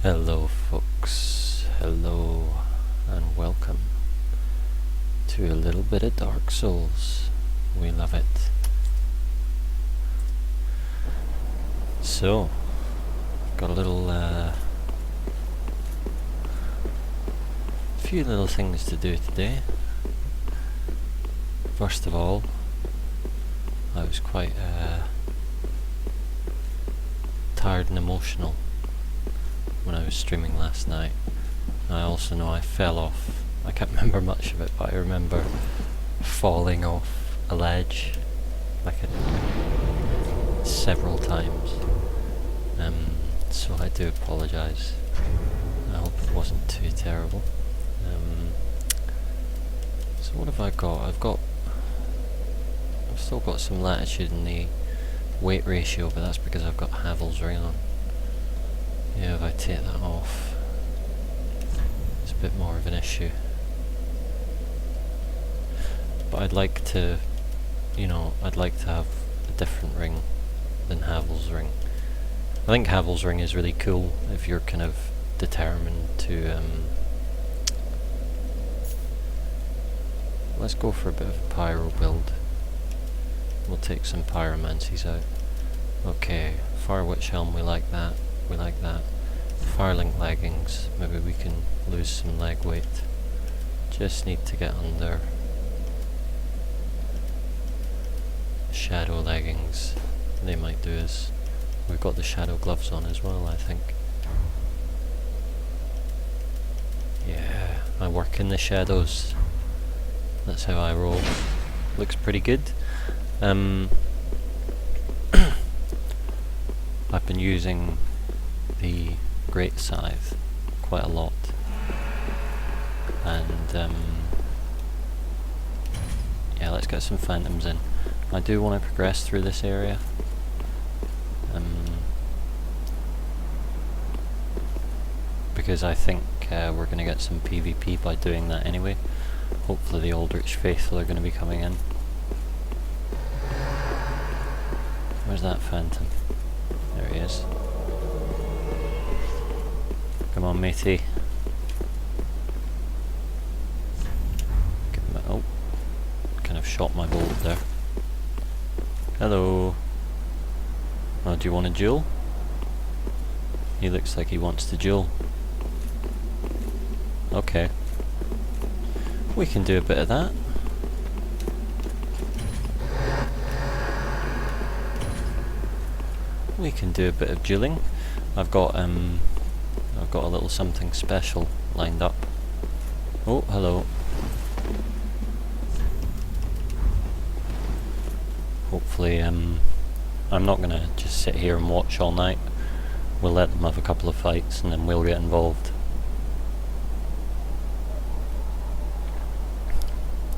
Hello folks, hello and welcome to a little bit of Dark Souls. We love it. So, got a little few little things to do today. First of all, I was quite tired and emotional when I was streaming last night. I also know I fell off. I can't remember much of it, but I remember falling off a ledge several times. So I do apologise. I hope it wasn't too terrible. So what have I got? I've still got some latitude in the weight ratio, but that's because I've got Havel's ring on. Yeah, if I take that off, it's a bit more of an issue. But I'd like to, I'd like to have a different ring than Havel's ring. I think Havel's ring is really cool if you're kind of determined to, let's go for a bit of a pyro build. We'll take some pyromancies out. Okay, Fire Witch Helm, we like that. We like that. Firelink leggings, maybe we can lose some leg weight. Just need to get under. Shadow leggings, they might do us. We've got the shadow gloves on as well, I think. Yeah, I work in the shadows. That's how I roll. Looks pretty good. I've been using the Great Scythe quite a lot, and yeah, let's get some phantoms in. I do want to progress through this area, because I think we're going to get some PvP by doing that anyway. Hopefully the Aldrich Faithful are going to be coming in. Where's that phantom? There he is. Come on, matey. Give him a, oh, kind of shot my bolt there. Hello. Oh, do you want a duel? He looks like he wants to duel. Okay. We can do a bit of that. We can do a bit of dueling. I've got a little something special lined up. Oh, hello. Hopefully, I'm not gonna just sit here and watch all night. We'll let them have a couple of fights and then we'll get involved.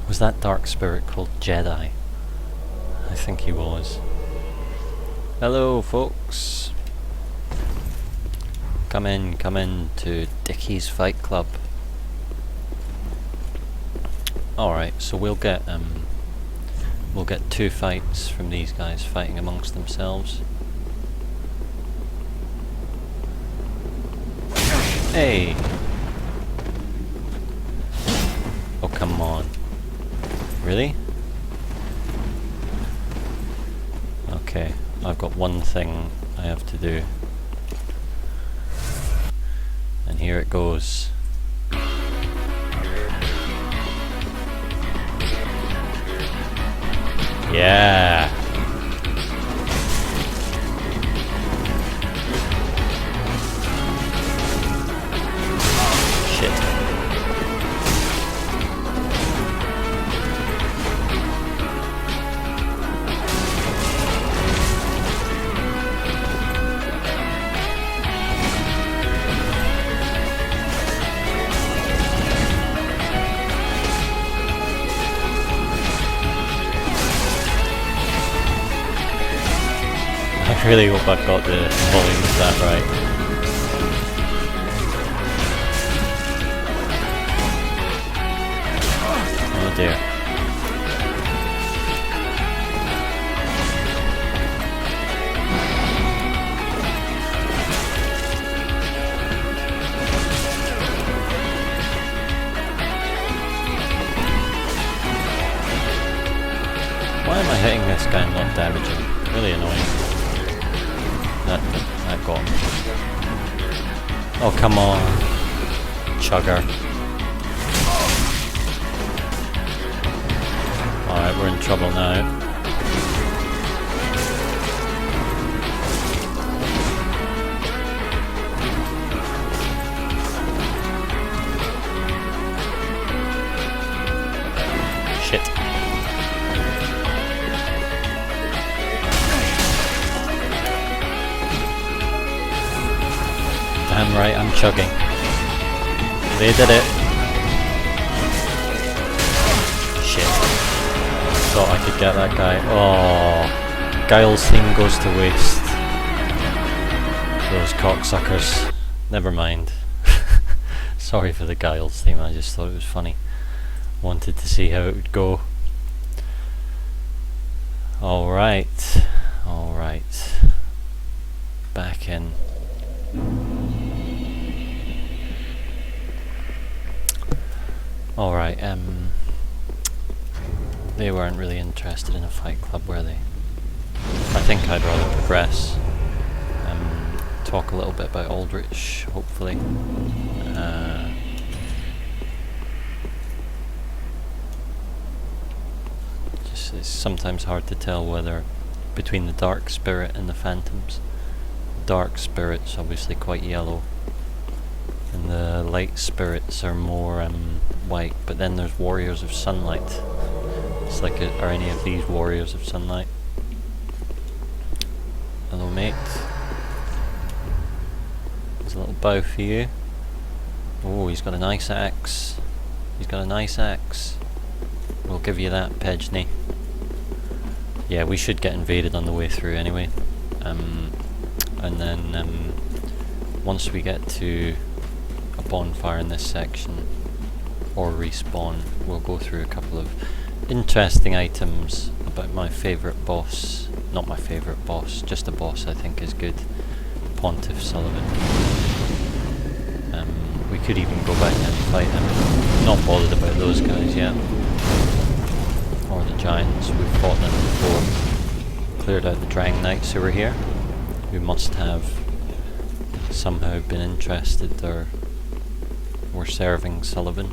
Was that dark spirit called Jedi? I think he was. Hello folks. Come in to Dickie's Fight Club. Alright, so we'll get 2 fights from these guys fighting amongst themselves. Hey! Oh, come on. Really? Okay, I've got one thing I have to do. And here it goes. Yeah! Shit. I really hope I've got the volume of that right. Oh dear. guy not damaging. Really annoying. That got him. Oh, come on. Chugger. Alright, we're in trouble now. Shit. Damn right, I'm chugging. They did it. Shit. Thought I could get that guy. Oh, Guile's theme goes to waste. Those cocksuckers. Never mind. Sorry for the Guile's theme, I just thought it was funny. Wanted to see how it would go. Alright. Alright. Back in. Alright, they weren't really interested in a fight club, were they? I think I'd rather progress. Talk a little bit about Aldrich, hopefully. It's sometimes hard to tell whether between the dark spirit and the phantoms. Dark spirit's obviously quite yellow, and the light spirits are more white, but then there's warriors of sunlight. It's like, are any of these warriors of sunlight? Hello mate. There's a little bow for you. Oh, he's got a nice axe. He's got a nice axe. We'll give you that, Pejney. Yeah, we should get invaded on the way through anyway. And then once we get to a bonfire in this section, or respawn, we'll go through a couple of interesting items about my favourite boss. Not my favourite boss, just a boss I think is good. Pontiff Sullivan. We could even go back and fight him. Not bothered about those guys yet. Or the giants, we've fought them before. Cleared out the Drang Knights who were here. Who must have somehow been interested or were serving Sullivan.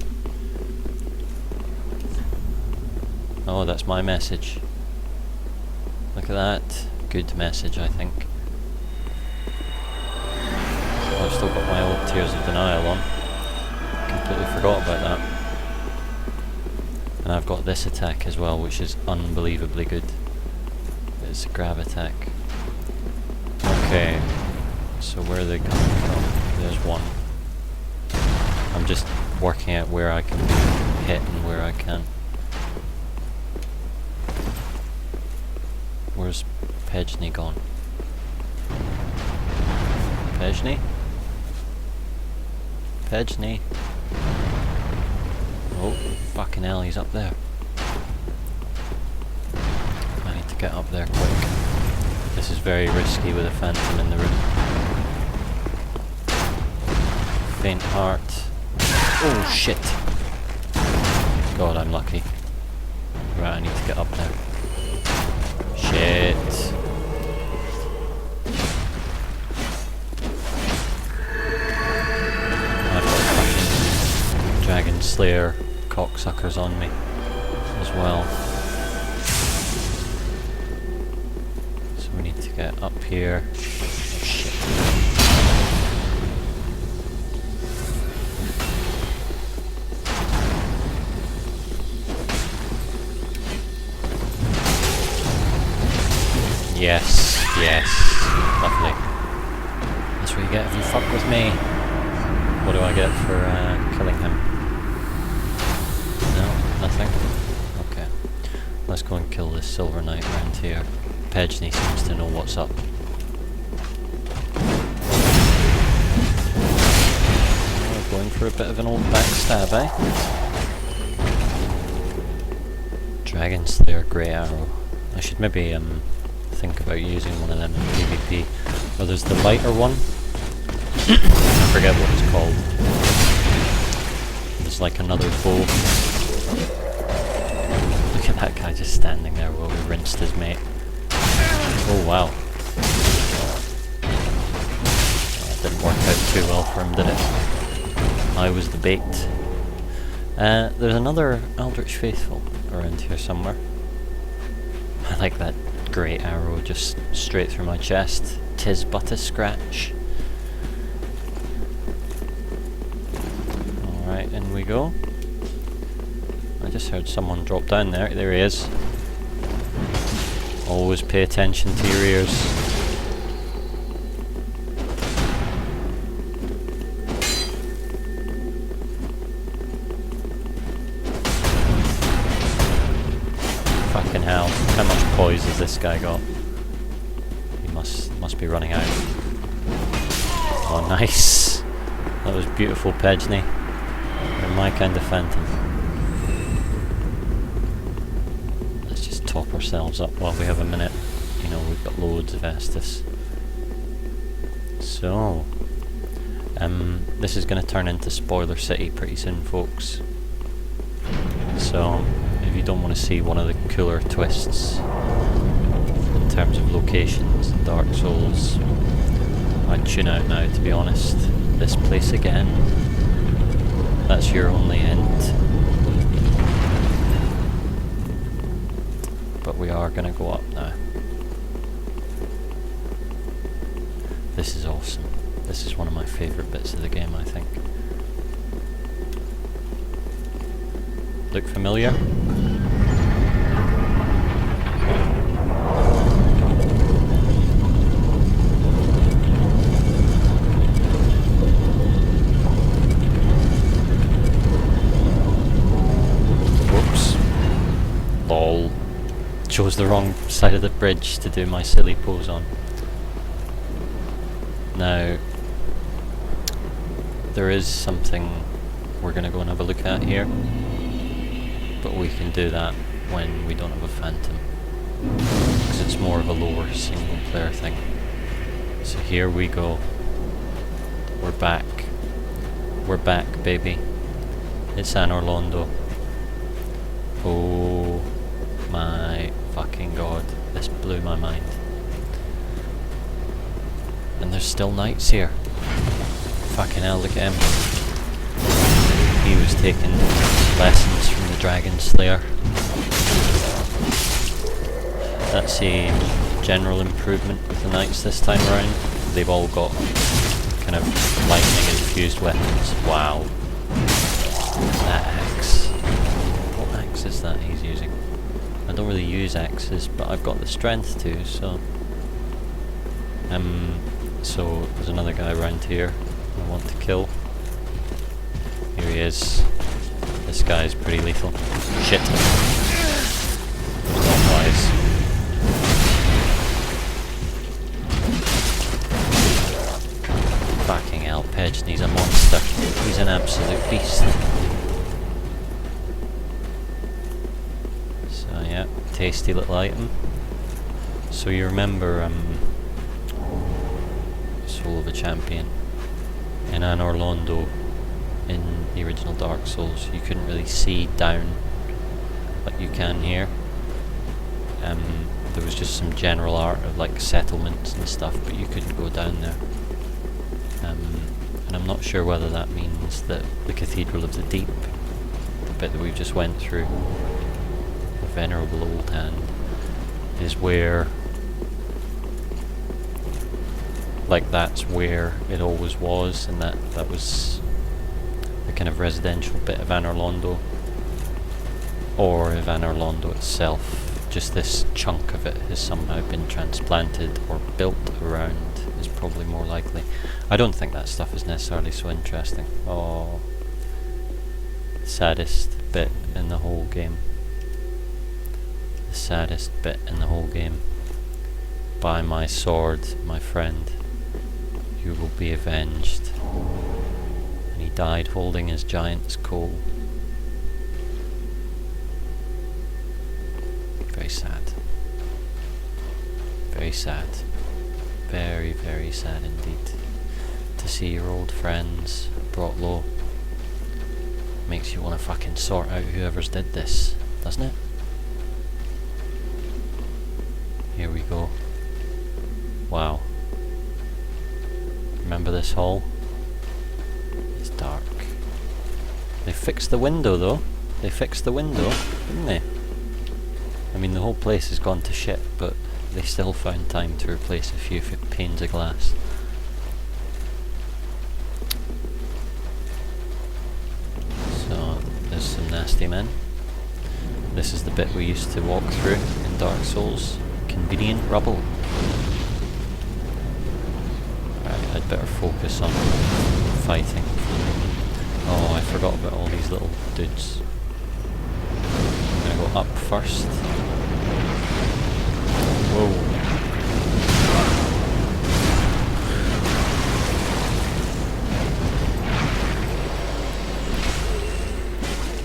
Oh, that's my message. Look at that. Good message, I think. Oh, I've still got my old Tears of Denial on. Completely forgot about that. And I've got this attack as well, which is unbelievably good. It's a grab attack. Okay, so where are they coming from? There's one. I'm just working out where I can hit and where I can. Where's Pejney gone? Pejney? Pejney? Oh, fucking hell, he's up there. I need to get up there quick. This is very risky with a phantom in the room. Faint heart. Oh shit! God, I'm lucky. Right, I need to get up there. Shit. I've got fucking Dragon Slayer cocksuckers on me as well. So we need to get up here. Oh shit. Yes, yes, lovely. That's what you get if you fuck with me. What do I get for killing him? No, nothing? Okay. Let's go and kill this Silver Knight around here. Pejney seems to know what's up. Oh, going for a bit of an old backstab, eh? Dragon Slayer Grey Arrow. I should maybe think about using one of them in PvP. Oh, there's the lighter one. I forget what it's called. It's like another bow. Look at That guy just standing there while we rinsed his mate. Oh wow. That didn't work out too well for him, did it? I was the bait. There's another Eldritch Faithful around here somewhere. I like that grey arrow just straight through my chest. 'Tis but a scratch. Alright, in we go. I just heard someone drop down there. There he is. Always pay attention to your ears. Fucking hell. How much poise has this guy got? He must be running out. Oh nice. That was beautiful, Pejney. You're my kind of phantom. Let's just top ourselves up while we have a minute. You know, we've got loads of Estus. So, this is going to turn into Spoiler City pretty soon, folks. So, if you don't want to see one of the cooler twists in terms of locations in Dark Souls, I'd tune out now, to be honest. This place again. That's your only hint. But we are going to go up now. This is awesome. This is one of my favourite bits of the game, I think. Look familiar? Chose the wrong side of the bridge to do my silly pose on. Now, there is something we're going to go and have a look at here, but we can do that when we don't have a phantom, because it's more of a lower single player thing. So here we go. We're back. We're back, baby. It's Anor Londo. Oh my fucking god, this blew my mind. And there's still knights here. Fucking hell, look at him. He was taking lessons from the Dragon Slayer. That's a general improvement with the knights this time around. They've all got kind of lightning infused weapons. Wow. That axe. What axe is that he's using? I don't really use axes, but I've got the strength to, so... So, there's another guy around here I want to kill. Here he is. This guy's pretty lethal. Shit. Not wise. Fucking hell, Pejney's a monster. He's an absolute beast. Yeah, tasty little item. So you remember Soul of a Champion in Anor Londo in the original Dark Souls, you couldn't really see down like you can here. There was just some general art of like settlements and stuff, but you couldn't go down there. And I'm not sure whether that means that the Cathedral of the Deep, the bit that we've just went through, Venerable Old Hand, is where, like, that's where it always was, and that was the kind of residential bit of Anor Londo, or if Anor Londo itself, just this chunk of it has somehow been transplanted or built around, is probably more likely. I don't think that stuff is necessarily so interesting. Oh, saddest bit in the whole game. The saddest bit in the whole game. By my sword, my friend, you will be avenged. And he died holding his giant's coal. Very sad. Very sad. Very, very sad indeed. To see your old friends brought low. Makes you want to fucking sort out whoever's did this, doesn't it? Here we go. Wow. Remember this hall? It's dark. They fixed the window though. They fixed the window, didn't they? I mean, the whole place has gone to shit, but they still found time to replace a few panes of glass. So, there's some nasty men. This is the bit we used to walk through in Dark Souls. Convenient rubble. Right, I'd better focus on fighting. Oh, I forgot about all these little dudes. I'm gonna go up first. Whoa.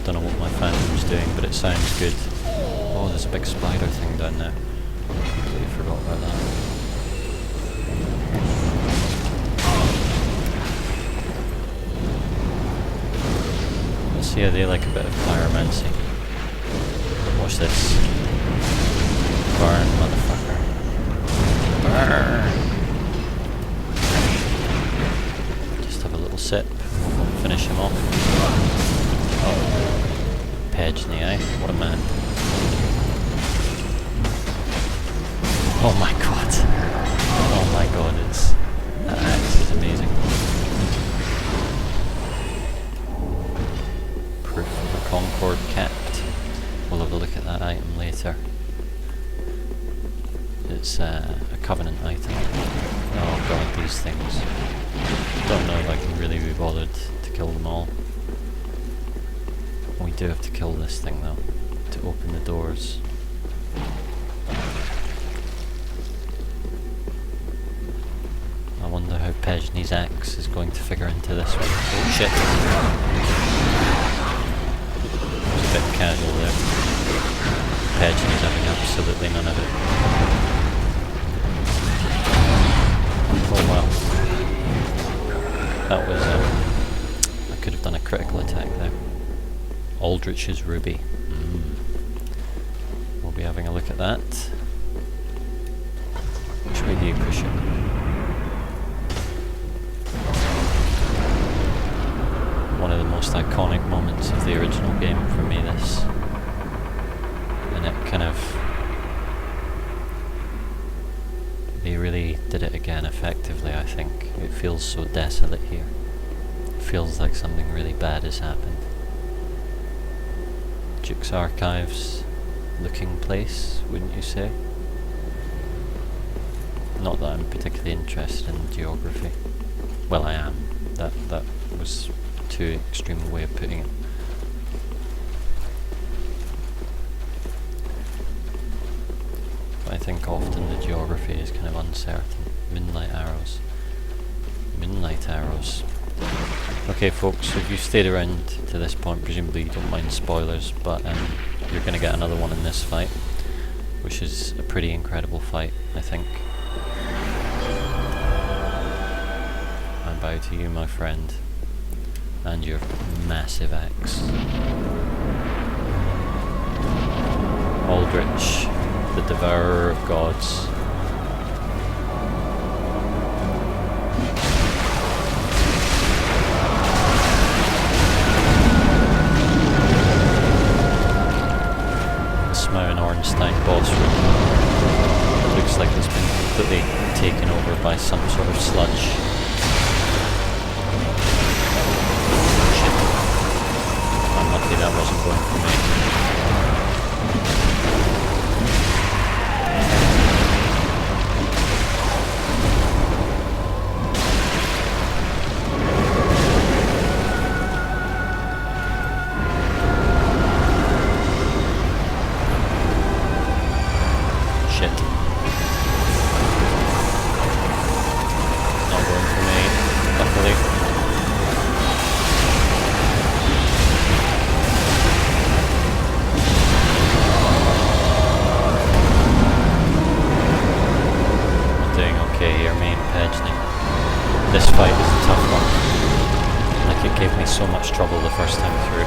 Don't know what my phantom's doing, but it sounds good. Oh, there's a big spider thing down there. Completely forgot about that. Let's see how they like a bit of pyromancy. Watch this. Burn, motherfucker. Burn! Just have a little sip. Finish him off. Oh. Pedge in the eye. What a man. Oh my god. Oh my god, it's... that axe is amazing. Proof of the Concord capped. We'll have a look at that item later. It's a Covenant item. Oh god, these things. Don't know if I can really be bothered to kill them all. We do have to kill this thing though, to open the doors. I wonder how Pejni's axe is going to figure into this one. Oh shit! It was a bit casual there. Pejni's having absolutely none of it. Oh well. That was, I could have done a critical attack there. Aldrich's Ruby. We'll be having a look at that. Which way do you push it? One of the most iconic moments of the original game for me, this. And it kind of... they really did it again effectively, I think. It feels so desolate here. It feels like something really bad has happened. Duke's Archives looking place, wouldn't you say? Not that I'm particularly interested in geography. Well, I am. That was too extreme a way of putting it. But I think often the geography is kind of uncertain. Moonlight arrows. Moonlight arrows. Okay folks, if you've stayed around to this point, presumably you don't mind spoilers, but you're going to get another one in this fight, which is a pretty incredible fight, I think. I bow to you, my friend, and your massive axe. Aldrich, the devourer of gods. Ornstein boss room. It looks like it's been completely taken over by some sort of sludge. Shit. I'm lucky that wasn't going for me. This fight is a tough one. Like, it gave me so much trouble the first time through.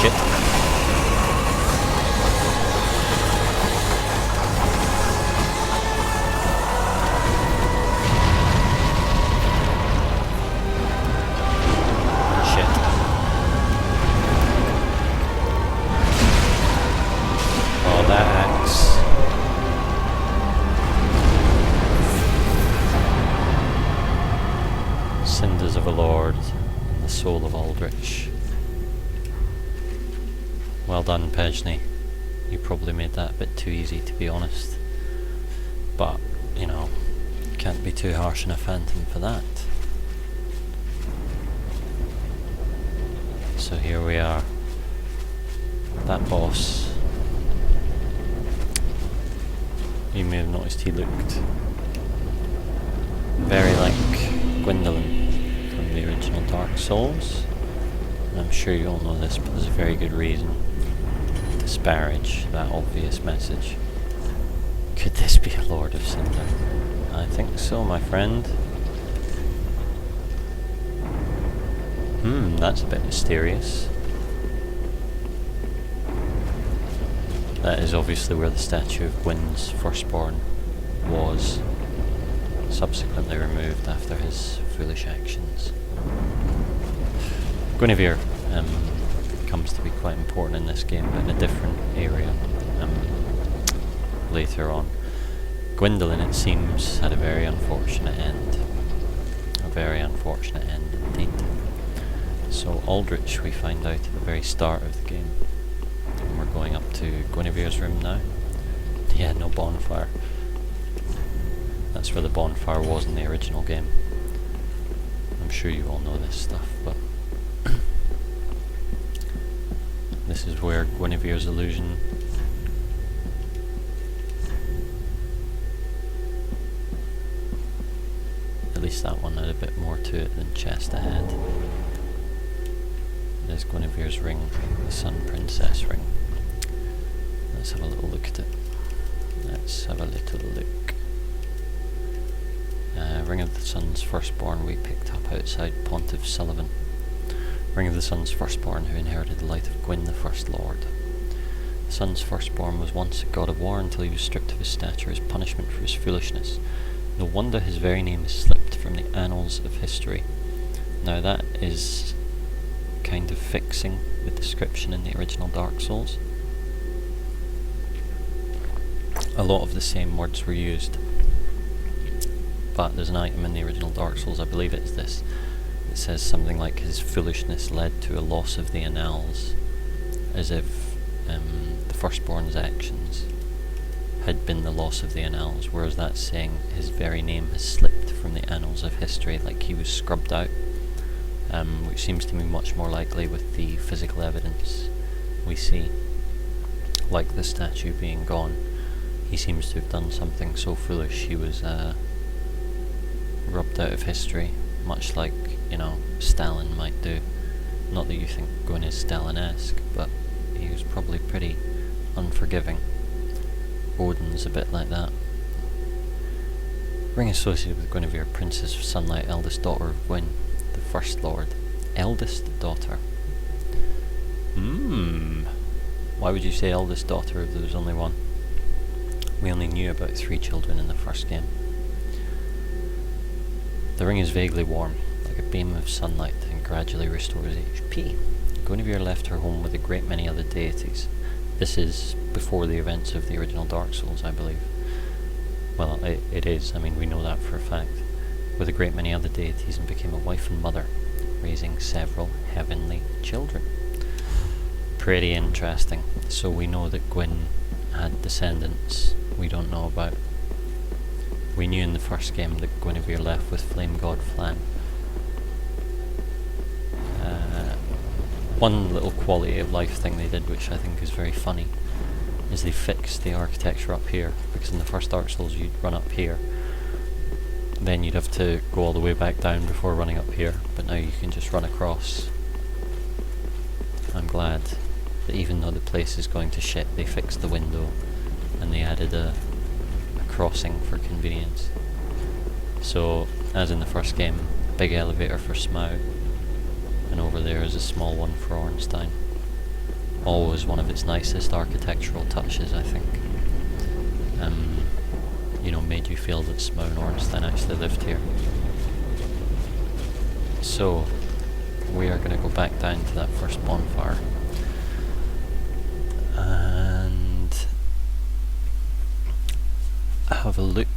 Shit. of a lord, the soul of Aldrich. Well done, Pejny. You probably made that a bit too easy, to be honest. But, you know, can't be too harsh on a phantom for that. So here we are. That boss. You may have noticed he looked very like Gwendolyn from the original Dark Souls. And I'm sure you all know this, but there's a very good reason to disparage that obvious message. Could this be a Lord of Cinder? I think so, my friend. That's a bit mysterious. That is obviously where the statue of Gwyn's firstborn was, subsequently removed after his foolish actions. Guinevere comes to be quite important in this game, but in a different area later on. Gwendolyn, it seems, had a very unfortunate end. A very unfortunate end indeed. So Aldrich we find out at the very start of the game. And we're going up to Guinevere's room now. Yeah, no bonfire. That's where the bonfire was in the original game. I'm sure you all know this stuff, but this is where Guinevere's illusion at least that one had a bit more to it than chest ahead. There's Guinevere's ring, the Sun Princess ring. Let's have a little look at it. Let's have a little look. Ring of the Sun's firstborn we picked up outside Pontiff Sullivan. Ring of the Sun's firstborn who inherited the light of Gwyn, the First Lord. The Sun's firstborn was once a god of war until he was stripped of his stature as punishment for his foolishness. No wonder his very name has slipped from the annals of history. Now that is kind of fixing the description in the original Dark Souls. A lot of the same words were used, but there's an item in the original Dark Souls, I believe it's this, it says something like his foolishness led to a loss of the annals, as if the firstborn's actions had been the loss of the annals, whereas that's saying his very name has slipped from the annals of history, like he was scrubbed out, which seems to be much more likely with the physical evidence we see, like the statue being gone. He seems to have done something so foolish he was rubbed out of history, much like, you know, Stalin might do. Not that you think Gwyn is Stalin-esque, but he was probably pretty unforgiving. Odin's a bit like that. Ring associated with Guinevere, Princess of Sunlight, eldest daughter of Gwyn, the First Lord. Eldest daughter. Why would you say eldest daughter if there was only one? We only knew about 3 children in the first game. The ring is vaguely warm, like a beam of sunlight, and gradually restores HP. Guinevere left her home with a great many other deities. This is before the events of the original Dark Souls, I believe. Well, it is, I mean, we know that for a fact. With a great many other deities, and became a wife and mother, raising several heavenly children. Pretty interesting. So we know that Gwyn had descendants we don't know about. We knew in the first game that Guinevere left with Flame God Flan. One little quality of life thing they did, which I think is very funny, is they fixed the architecture up here, because in the first Dark Souls you'd run up here, then you'd have to go all the way back down before running up here, but now you can just run across. I'm glad that even though the place is going to shit, they fixed the window and they added a crossing for convenience. So, as in the first game, big elevator for Smaug, and over there is a small one for Ornstein. Always one of its nicest architectural touches, I think. You know, made you feel that Smaug and Ornstein actually lived here. So, we are going to go back down to that first bonfire. And have a look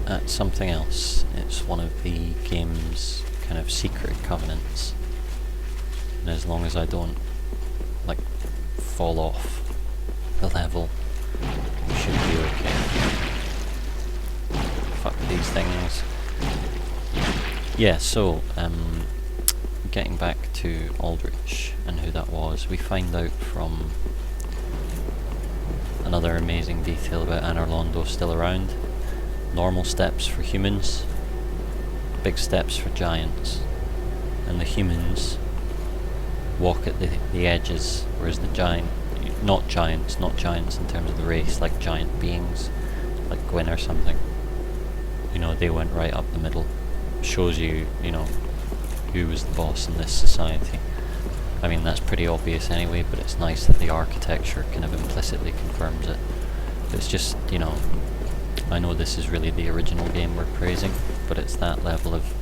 at something else. It's one of the game's kind of secret covenants. And as long as I don't, like, fall off the level, we should be okay. Fuck these things. Yeah, so, getting back to Aldrich and who that was, we find out from another amazing detail about Anor Londo still around. Normal steps for humans, big steps for giants. And the humans walk at the edges, whereas the not giants in terms of the race, like giant beings, like Gwyn or something. You know, they went right up the middle. Shows you, you know, who was the boss in this society. I mean, that's pretty obvious anyway, but it's nice that the architecture kind of implicitly confirms it. It's just, you know, I know this is really the original game we're praising, but it's that level of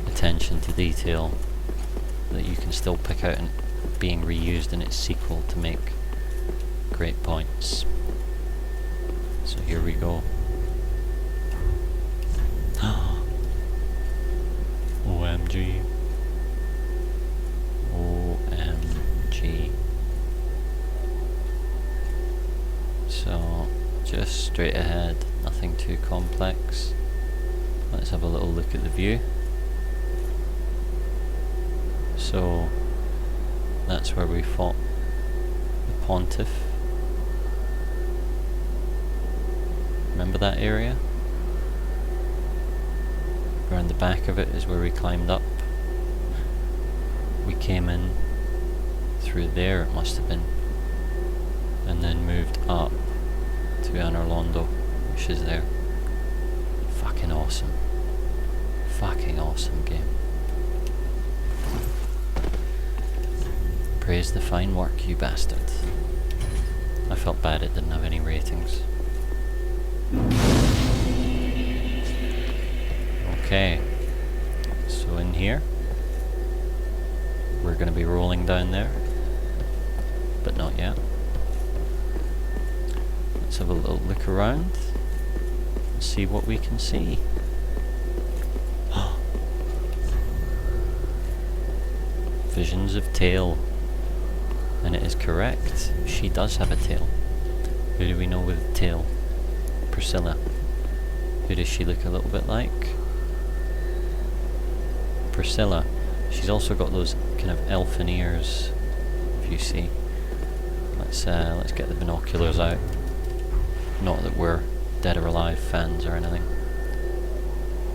attention to detail that you can still pick out and being reused in its sequel to make great points. So here we go. OMG. OMG. So, just straight ahead, nothing too complex. Let's have a little look at the view. So, that's where we fought the Pontiff. Remember that area? Around the back of it is where we climbed up. We came in through there, it must have been, and then moved up to Anor Londo, which is there. Fucking awesome. Fucking awesome game. Praise the fine work, you bastard. I felt bad it didn't have any ratings. Okay, so in here, we're going to be rolling down there, but not yet. Let's have a little look around and see what we can see. Visions of tail. And it is correct, she does have a tail. Who do we know with a tail? Priscilla. Who does she look a little bit like? Priscilla. She's also got those kind of elfin ears, if you see. Let's get the binoculars out. Not that we're Dead or Alive fans or anything.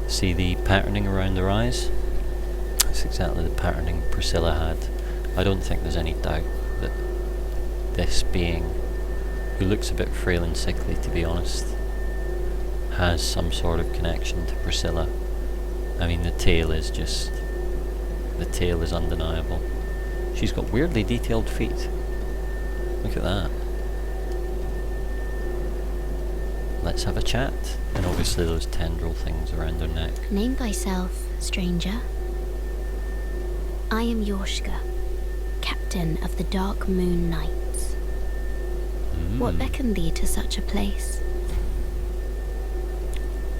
See the patterning around her eyes? That's exactly the patterning Priscilla had. I don't think there's any doubt that this being, who looks a bit frail and sickly to be honest, has some sort of connection to Priscilla. I mean, the tail is just... the tail is undeniable. She's got weirdly detailed feet. Look at that. Let's have a chat. And obviously those tendril things around her neck. Name thyself, stranger. I am Yorshka, captain of the Dark Moon Knights. What beckoned thee to such a place?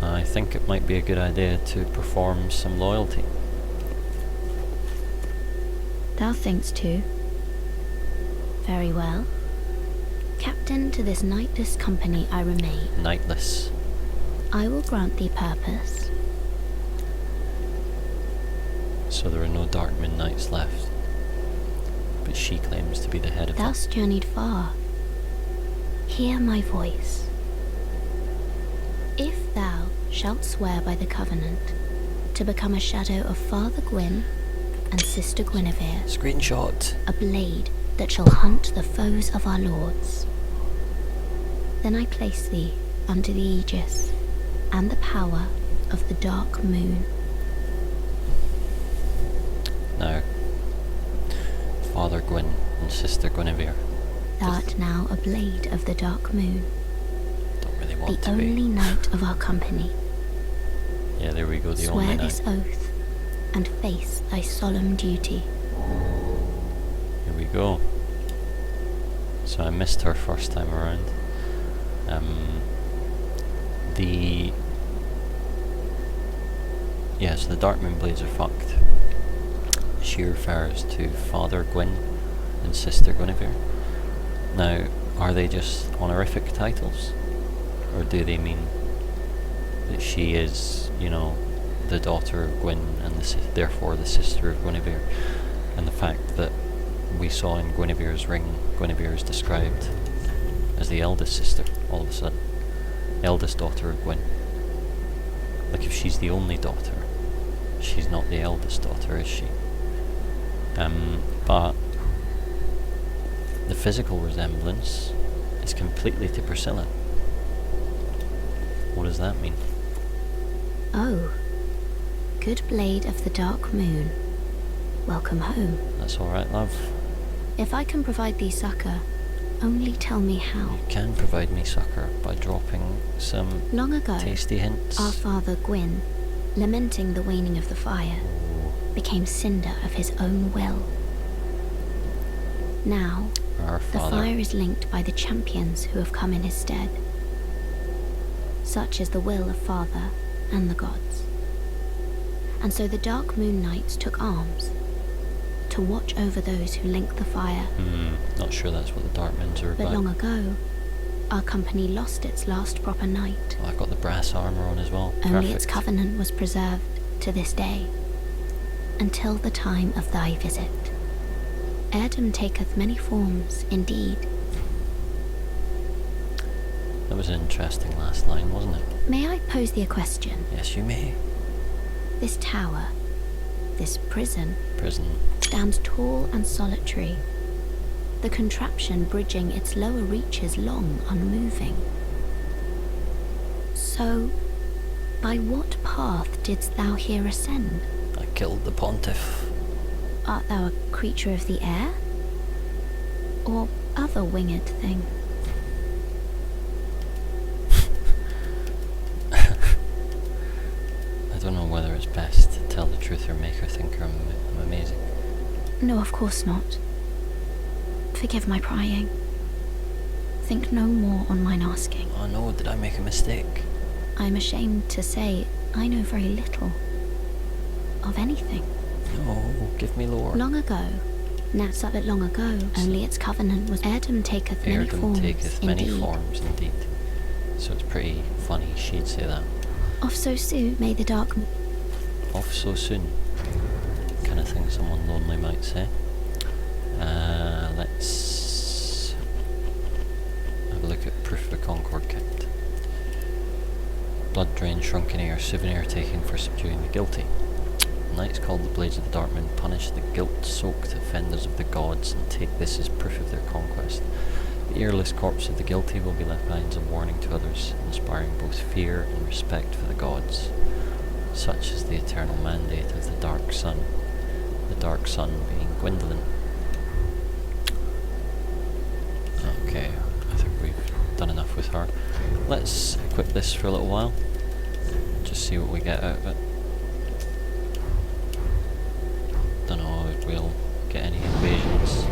I think it might be a good idea to perform some loyalty. Thou thinkst too. Very well. Captain to this knightless company I remain. Knightless. I will grant thee purpose. So there are no Dark Moon Knights left. But she claims to be the head of them. Thou'st journeyed far. Hear my voice. If thou shalt swear by the covenant to become a shadow of Father Gwyn and Sister Guinevere, Screenshot. a blade that shall hunt the foes of our lords, then I place thee under the aegis and the power of the Dark Moon. Now, Father Gwyn and Sister Guinevere. Thou art now a blade of the Dark Moon, Don't really want the to be. only knight of our company. Yeah, there we go, the only Swear knight. this oath and face thy solemn duty. Here we go. So I missed her first time around. The Yes, the Dark Moon Blades are fucked. She refers to Father Gwyn and Sister Guinevere. Now, are they just honorific titles? Or do they mean that she is, you know, the daughter of Gwyn and therefore the sister of Guinevere? And the fact that we saw in Guinevere's ring, Guinevere is described as the eldest sister, all of a sudden. Eldest daughter of Gwyn. Like, if she's the only daughter, she's not the eldest daughter, is she? But the physical resemblance is completely to Priscilla. What does that mean? Oh, good blade of the Dark Moon. Welcome home. That's alright, love. If I can provide thee succor, only tell me how. You can provide me succor by dropping some Long ago, tasty hints. our father Gwyn, lamenting the waning of the fire, became cinder of his own will. Now, Our the father. fire is linked by the champions who have come in his stead. Such is the will of Father and the gods. And so the Dark Moon Knights took arms to watch over those who link the fire. Not sure that's what the Dark Moons are But about. long ago, our company lost its last proper knight. Oh, I've got the brass armour on as well. Only its Perfect. covenant was preserved to this day, until the time of thy visit. Heirdom taketh many forms, indeed. That was an interesting last line, wasn't it? May I pose thee a question? Yes, you may. This tower, this prison, Prison. stands tall and solitary, the contraption bridging its lower reaches long unmoving. So, by what path didst thou here ascend? I killed the pontiff. Art thou a creature of the air? Or other winged thing? I don't know whether it's best to tell the truth or make her think I'm amazing. No, of course not. Forgive my prying. Think no more on mine asking. Oh no, did I make a mistake? I am ashamed to say I know very little of anything. No, give me lore. Long ago, Nat's up at long ago, only its covenant was Heirdom taketh many Heirdom forms, taketh many indeed. forms, indeed. So it's pretty funny she'd say that. Off so soon may the dark Off so soon. Kind of thing someone lonely might say. Let's have a look at Proof of the Concord kit. Blood drain, shrunken air, souvenir taking for subduing the guilty. Knights called the Blades of the Dark Moon punish the guilt-soaked offenders of the gods and take this as proof of their conquest. The earless corpse of the guilty will be left behind as a warning to others, inspiring both fear and respect for the gods. Such is the eternal mandate of the Dark Sun. The Dark Sun being Gwendolyn. Okay, I think we've done enough with her. Let's equip this for a little while. Just see what we get out of it. Don't know if we'll get any invasions.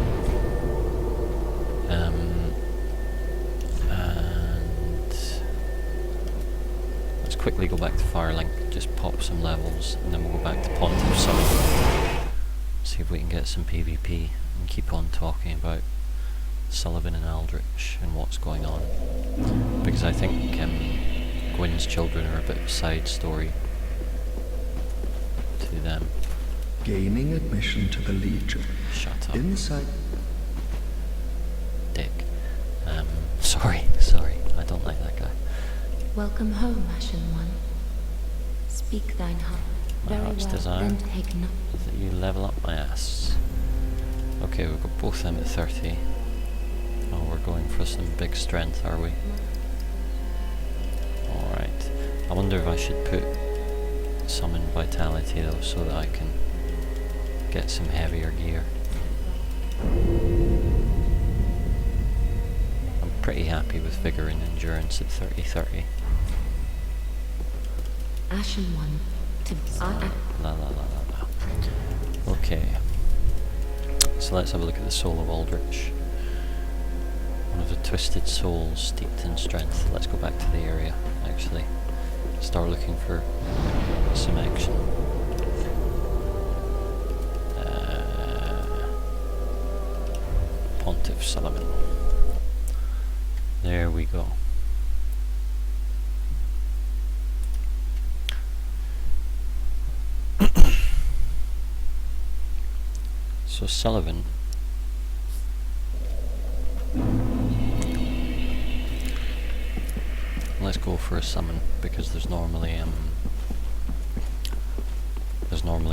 And let's quickly go back to Firelink, just pop some levels, and then we'll go back to Pontiff Summon. See if we can get some PvP and keep on talking about Sullivan and Aldrich and what's going on. Because I think Gwyn's children are a bit of a side story to them. Gaining admission to the Legion. Shut up. Inside. Dick. Sorry, I don't like that guy. Welcome home, Ashen One. Speak thine heart. My Very heart's well, desire then take note. is that you level up my ass. Okay, we've got both them at 30. Oh, we're going for some big strength, are we? Alright. I wonder if I should put summon vitality though, so that I can get some heavier gear. I'm pretty happy with vigor and endurance at 30-30. Ashen One, to La la la la la. Okay. So let's have a look at the soul of Aldrich. One of the twisted souls steeped in strength. Let's go back to the area, actually. Start looking for some action. Pontiff Sullivan. There we go. So Sullivan let's go for a summon, because there's normally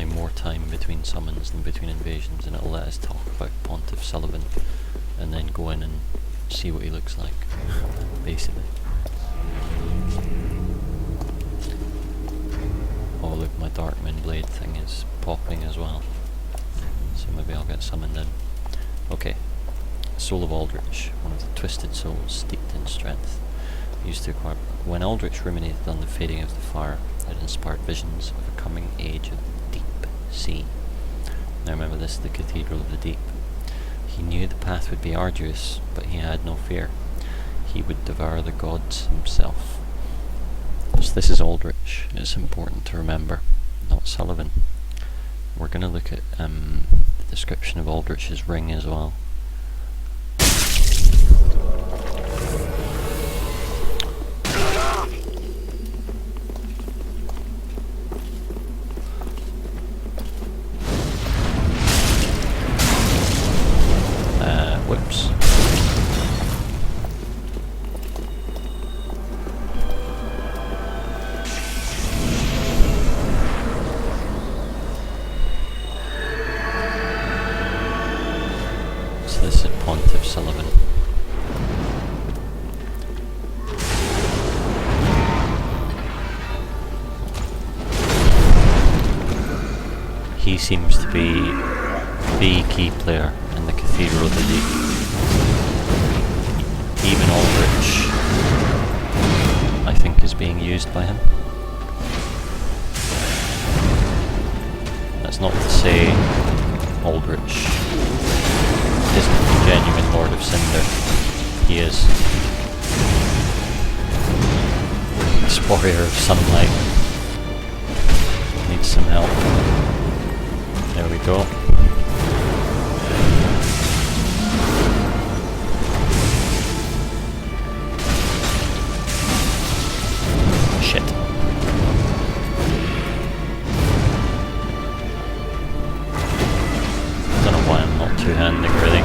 more time between summons than between invasions, and it'll let us talk about Pontiff Sullivan and then go in and see what he looks like, basically. Oh look, my Darkmoon Blade thing is popping as well, so maybe I'll get summoned in. Okay, Soul of Aldrich, one of the twisted souls steeped in strength. Used to acquire. When Aldrich ruminated on the fading of the fire, it inspired visions of a coming age of deep sea. Now remember, this is the Cathedral of the Deep. He knew the path would be arduous, but he had no fear. He would devour the gods himself. So this is Aldrich. It's important to remember, not Sullivan. We're going to look at the description of Aldrich's ring as well. Whoops. So this is Pontiff Sullivan. He seems to be the key player in the Cathedral of the Deep. Even Aldrich, I think, is being used by him. That's not to say Aldrich isn't the genuine Lord of Cinder. He is. This warrior of sunlight needs some help. There we go. Shit. Don't know why I'm not two-handing really.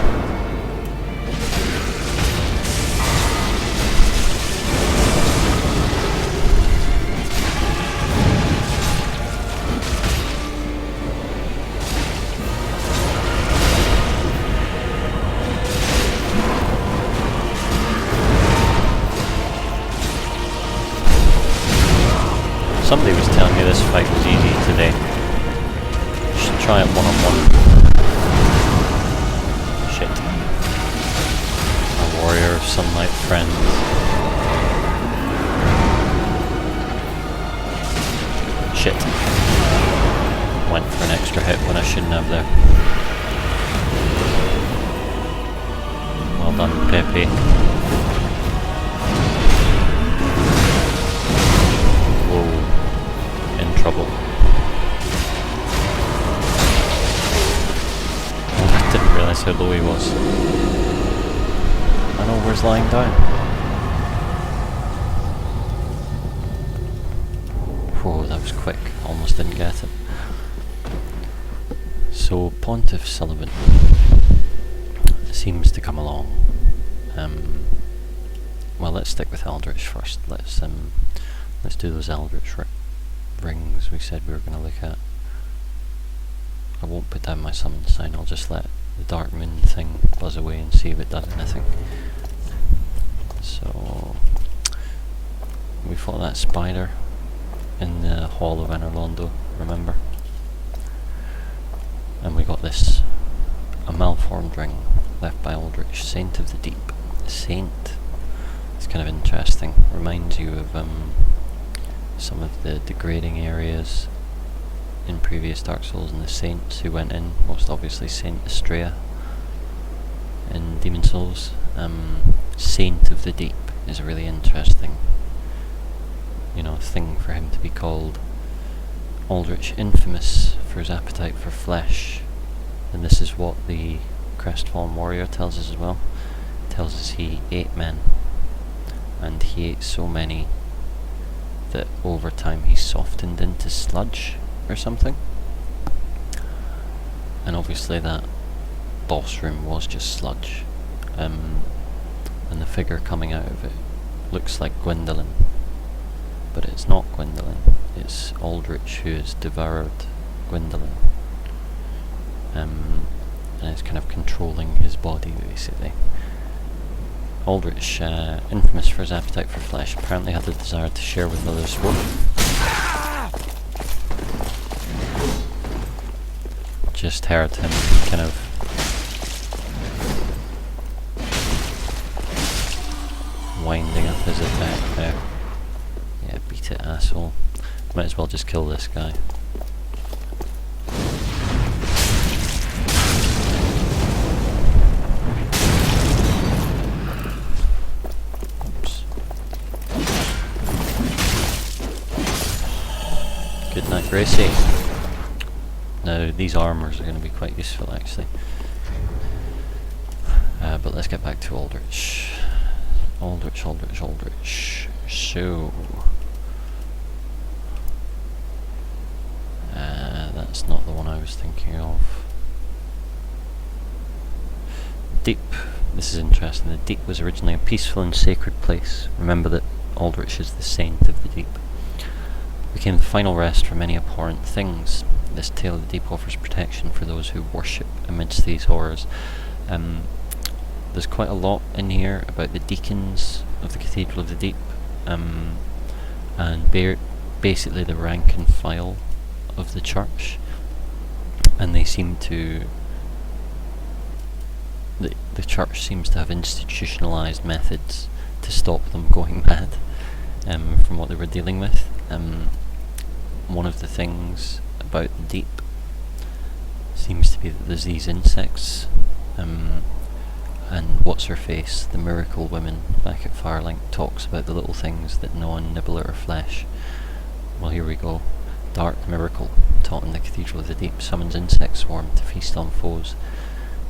Somebody was telling me this fight was easy today. Should try it one-on-one. Shit. A warrior of sunlight friend. Shit. Went for an extra hit when I shouldn't have there. Well done, Pepe. Trouble. I didn't realise how low he was. I know where's lying down. Whoa, that was quick. Almost didn't get it. So Pontiff Sullivan seems to come along. Well, let's stick with Aldrich first. Let's do those Aldrich rings we said we were going to look at. I won't put down my summon sign, I'll just let the Darkmoon thing buzz away and see if it does anything. So we fought that spider in the Hall of Anorlondo, remember? And we got this, a malformed ring left by Aldrich, Saint of the Deep. Saint. It's kind of interesting, reminds you of some of the degrading areas in previous Dark Souls and the saints who went in, most obviously Saint Estrella in Demon Souls. Saint of the Deep is a really interesting, thing for him to be called. Aldrich infamous for his appetite for flesh, and this is what the Crestfallen Warrior tells us as well. tells us he ate men, and he ate so many that over time he softened into sludge or something. And obviously that boss room was just sludge, and the figure coming out of it looks like Gwendolyn, but it's not Gwendolyn, it's Aldrich who has devoured Gwendolyn, and it's kind of controlling his body basically. Aldrich, infamous for his appetite for flesh, apparently had the desire to share with others what... Just heard him kind of winding up his attack there. Yeah, beat it, asshole. Might as well just kill this guy. Oops. Good night, Gracie. Now, these armors are going to be quite useful actually. But let's get back to Aldrich. Aldrich. So... that's not the one I was thinking of. Deep. This is interesting. The Deep was originally a peaceful and sacred place. Remember that Aldrich is the saint of the Deep. It became the final rest for many abhorrent things. This tale of the Deep offers protection for those who worship amidst these horrors. There's quite a lot in here about the deacons of the Cathedral of the Deep, and basically the rank and file of the church, and they seem to... The church seems to have institutionalized methods to stop them going mad, from what they were dealing with. One of the things about the Deep seems to be that there's these insects, and what's her face, the miracle woman back at Firelink, talks about the little things that gnaw and nibble at her flesh. Well, here we go. Dark miracle taught in the Cathedral of the Deep summons insect swarm to feast on foes.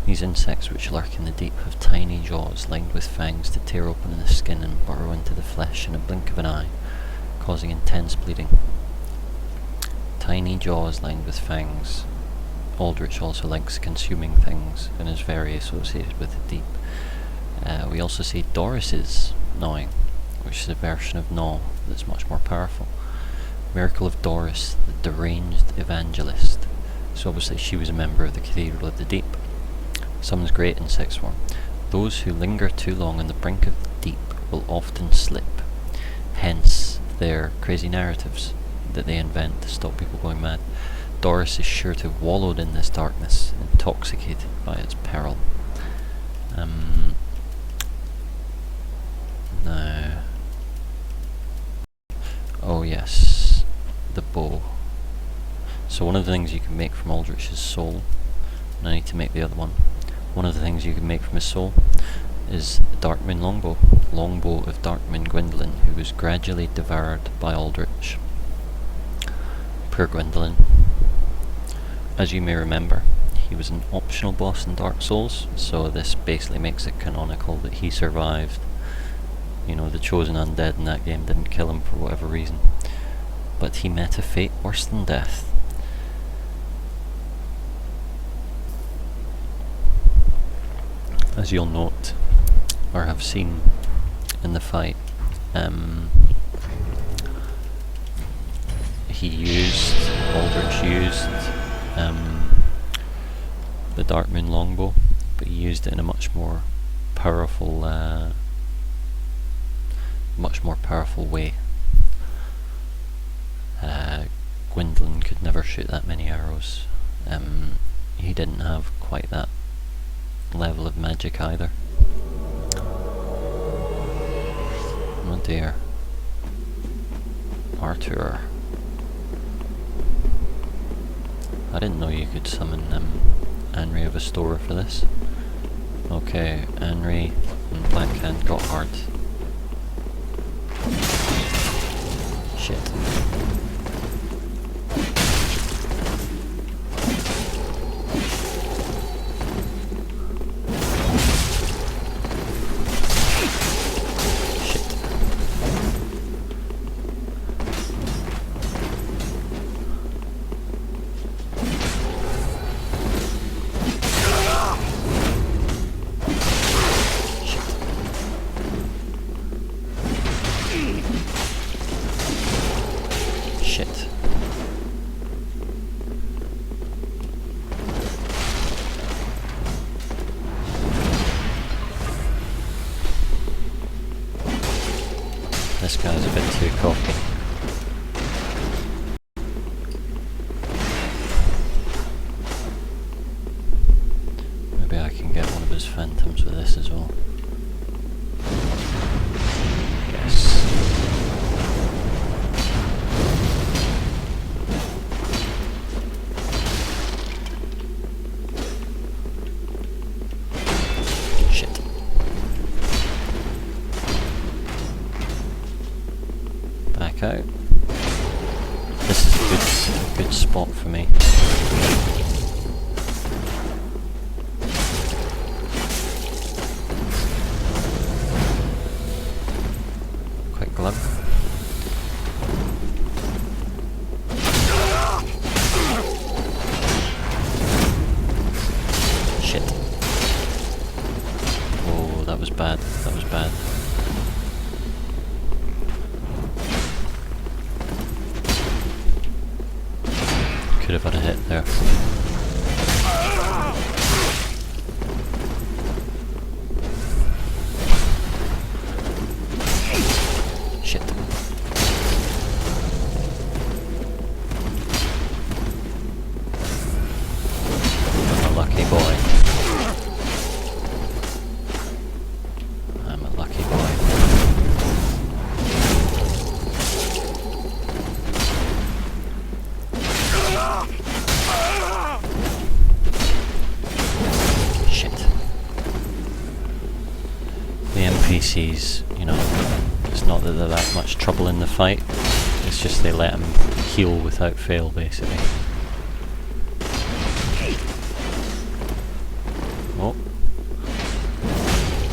These insects which lurk in the deep have tiny jaws lined with fangs to tear open the skin and burrow into the flesh in a blink of an eye, causing intense bleeding. Tiny jaws lined with fangs. Aldrich also likes consuming things and is very associated with the Deep. We also see Doris's gnawing, which is a version of gnaw that's much more powerful. Miracle of Doris, the deranged evangelist. So obviously she was a member of the Cathedral of the Deep. Summons great insect swarm. Those who linger too long on the brink of the Deep will often slip. Hence their crazy narratives that they invent to stop people going mad. Doris is sure to have wallowed in this darkness, intoxicated by its peril. Now... Oh yes, the bow. So one of the things you can make from Aldrich's soul, and I need to make the other one. One of the things you can make from his soul is the Darkmoon longbow. Longbow of Darkmoon Gwendolyn, who was gradually devoured by Aldrich. Poor Gwendolyn. As you may remember, he was an optional boss in Dark Souls, so this basically makes it canonical that he survived. You know, the chosen undead in that game didn't kill him for whatever reason. But he met a fate worse than death. As you'll note, or have seen in the fight, Aldrich used the Darkmoon longbow, but he used it in a much more powerful way. Gwendolyn could never shoot that many arrows. He didn't have quite that level of magic either. Oh dear. Arthur. I didn't know you could summon Anri of Astora for this. Okay, Anri and Blackhand got hard. Shit. a bit too cocky. Maybe I can get one of his phantoms with this as well. Yes. Shit. Back out. This is a good spot for me. Quick glove. Shit. Oh, that was bad. That was bad. Could have had a hit there. Shit. I'm a lucky boy. I'm a lucky boy. Shit. The NPCs, you know, it's not that they're that much trouble in the fight, it's just they let them heal without fail, basically. Oh.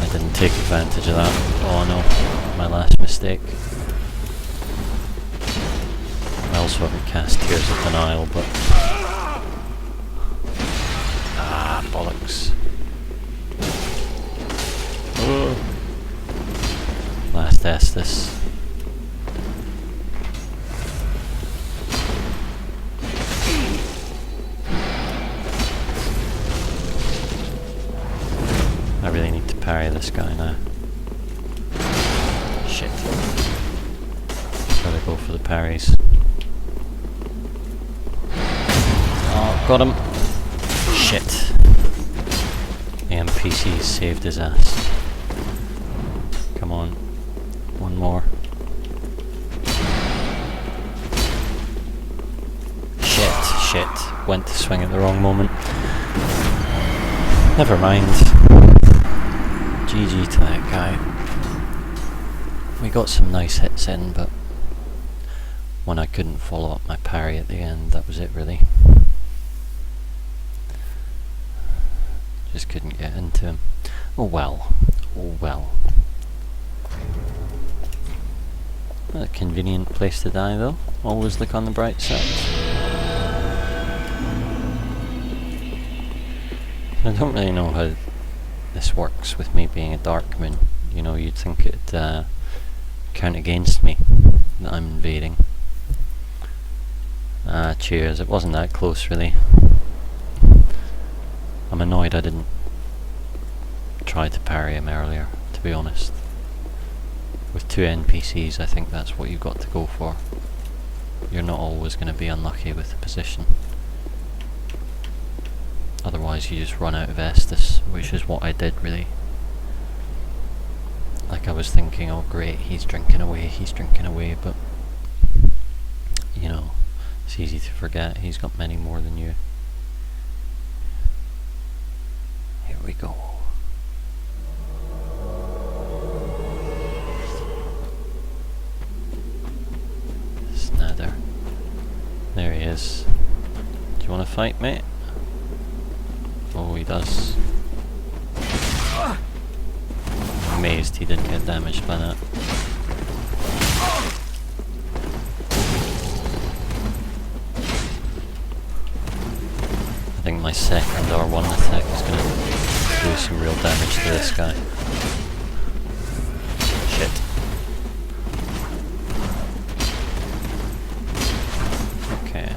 I didn't take advantage of that. Oh no, my last mistake. I also haven't cast Tears of Denial, but... Ah, bollocks. Oh. Last Estus. I really need to parry this guy now. Shit. Gotta go for the parries. Oh, got him. Shit. The NPC saved his ass. Come on. One more. Shit. Went to swing at the wrong moment. Never mind. GG to that guy. We got some nice hits in, but when I couldn't follow up my parry at the end, that was it really. Just couldn't get into him. Oh well. Oh well. A convenient place to die though. Always look on the bright side. I don't really know how this works with me being a dark moon. You know, you'd think it'd count against me that I'm invading. Cheers. It wasn't that close really. I'm annoyed I didn't try to parry him earlier, to be honest. With two NPCs, I think that's what you've got to go for. You're not always going to be unlucky with the position. Otherwise you just run out of Estus, which is what I did really. Like I was thinking, oh great, he's drinking away, but you know, it's easy to forget he's got many more than you. Here we go. Snather. There he is. Do you want to fight, mate? Oh, he does. I'm amazed he didn't get damaged by that. I think my second R1 attack is going to do some real damage to this guy. Shit. Okay.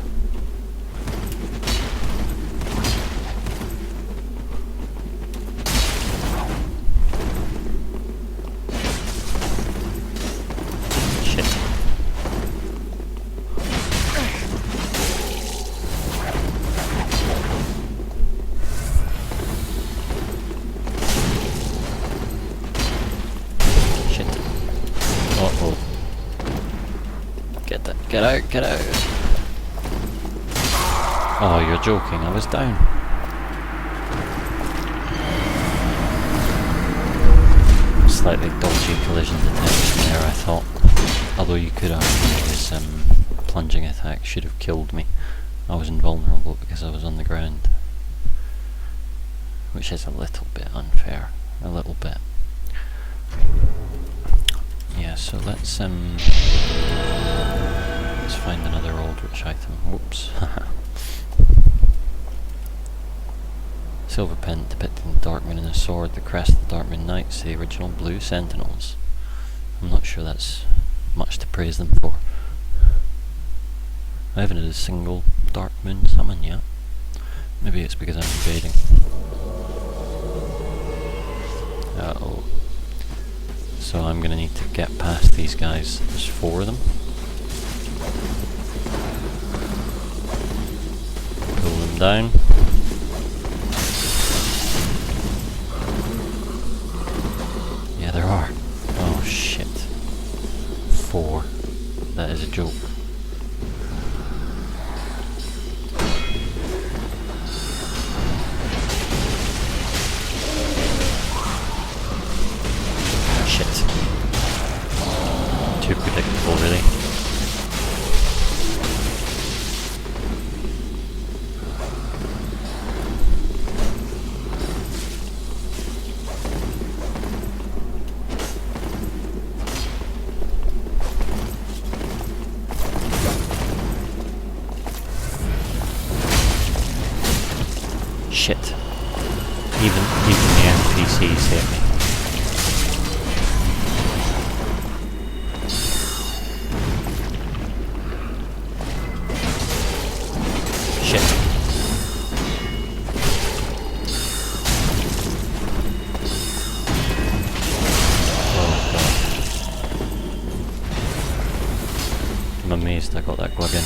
Shit. Get that, get out, get out! Oh, you're joking, I was down. Slightly dodgy collision detection there, I thought. Although you could argue his plunging attack should have killed me. I was invulnerable because I was on the ground. Which is a little bit unfair. A little bit. Yeah, so let's find another Aldrich item. Whoops. Silver pen depicting the Dark Moon and a sword, the crest of the Dark Moon Knights, the original Blue Sentinels. I'm not sure that's much to praise them for. I haven't had a single Dark Moon summon yet. Maybe it's because I'm invading. Uh-oh. So I'm gonna need to get past these guys. There's 4 of them. Pull them down. Yeah, there are. Oh shit. 4. That is a joke. Shit. Too predictable, really. Shit. Even the NPCs hit me. Shit. Oh god. I'm amazed I got that glug in.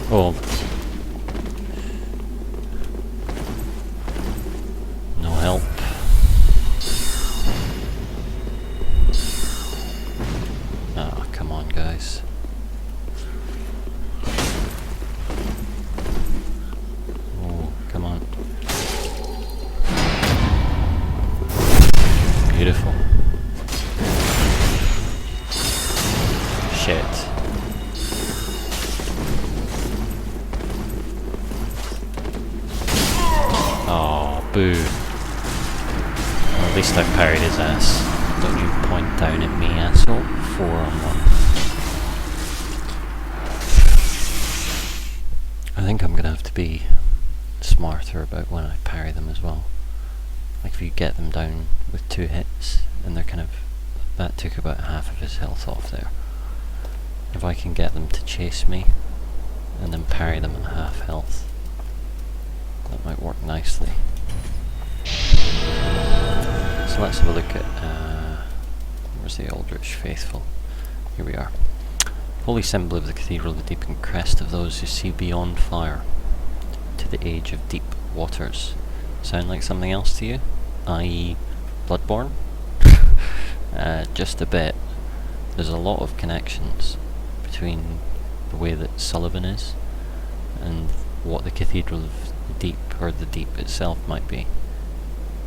Oh. No help. Ah, come on, guys. Oh, come on. Beautiful. Shit. Oh, boo. Well, at least I parried his ass. Don't you point down at me, asshole. 4 on 1. I think I'm gonna have to be smarter about when I parry them as well. Like if you get them down with 2 hits, and they're kind of... That took about half of his health off there. If I can get them to chase me, and then parry them at half health, that might work nicely. So let's have a look at, where's the Aldrich Faithful? Here we are. Holy symbol of the Cathedral of the Deep and crest of those who see beyond fire to the age of deep waters. Sound like something else to you? I.e. Bloodborne? Just a bit. There's a lot of connections between the way that Sullivan is and what the Cathedral of the Deep, or the Deep itself might be,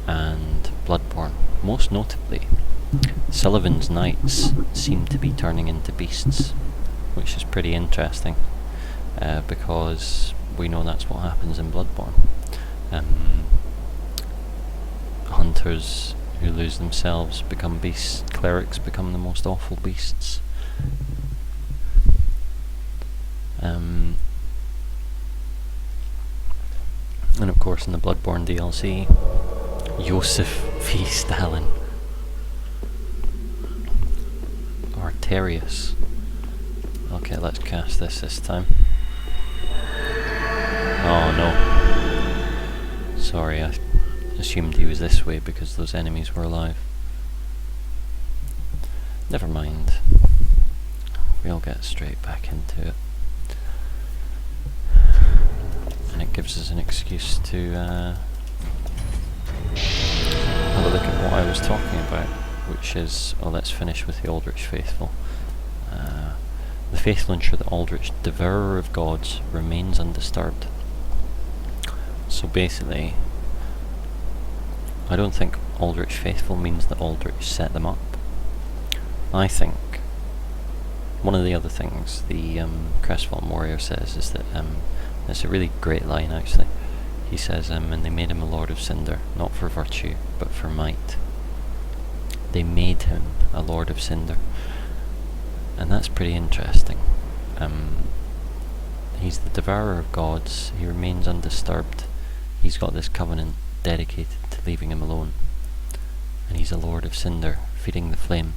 and Bloodborne. Most notably, Sullivan's knights seem to be turning into beasts, which is pretty interesting, because we know that's what happens in Bloodborne. Hunters who lose themselves become beasts, clerics become the most awful beasts. And of course in the Bloodborne DLC, Joseph V. Stalin. Arterius. Okay, let's cast this time. Oh no. Sorry, I assumed he was this way because those enemies were alive. Never mind. We'll get straight back into it. And it gives us an excuse to have a look at what I was talking about, which is, oh, let's finish with the Aldrich Faithful. The faithful ensure that Aldrich, devourer of gods, remains undisturbed. So basically, I don't think Aldrich faithful means that Aldrich set them up. I think one of the other things the Crestfallen Warrior says is that, it's a really great line actually. He says, and they made him a Lord of Cinder, not for virtue, but for might. They made him a Lord of Cinder. And that's pretty interesting. He's the devourer of gods, he remains undisturbed. He's got this covenant dedicated to leaving him alone. And he's a Lord of Cinder, feeding the flame.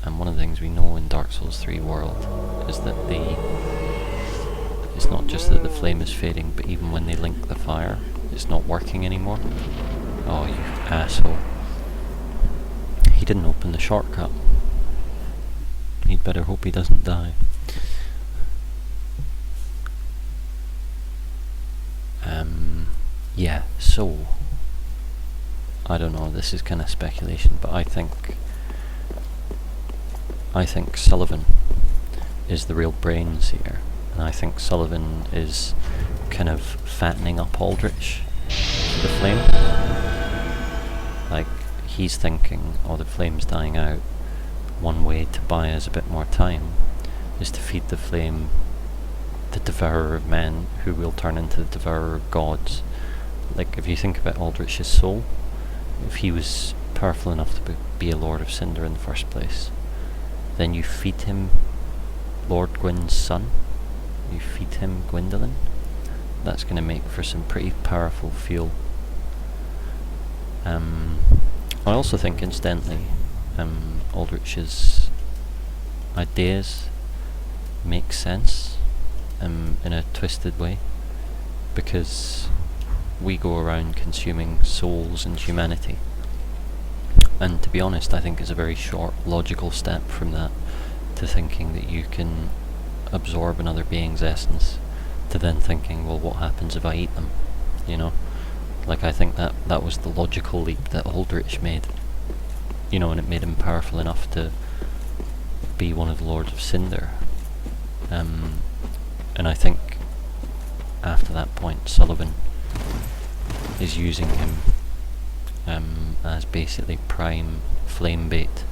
And one of the things we know in Dark Souls 3 world is that it's not just that the flame is fading, but even when they link the fire, it's not working anymore. Oh, you asshole. He didn't open the shortcut. He'd better hope he doesn't die. Yeah, so I don't know, this is kind of speculation, but I think Sullivan is the real brains here, and I think Sullivan is kind of fattening up Aldrich for the flame. Like, he's thinking, oh, the flame's dying out, one way to buy us a bit more time is to feed the flame the devourer of men, who will turn into the devourer of gods. Like, if you think about Aldrich's soul, if he was powerful enough to be a Lord of Cinder in the first place, then you feed him Lord Gwyn's son, you feed him Gwyndolin, that's going to make for some pretty powerful fuel. I also think, incidentally, Aldrich's ideas make sense in a twisted way, because we go around consuming souls and humanity, and to be honest, I think it's a very short logical step from that to thinking that you can absorb another being's essence, to then thinking, well, what happens if I eat them, you know? Like, I think that was the logical leap that Aldrich made, you know, and it made him powerful enough to be one of the Lords of Cinder. And I think after that point, Sullivan is using him as basically prime flame bait.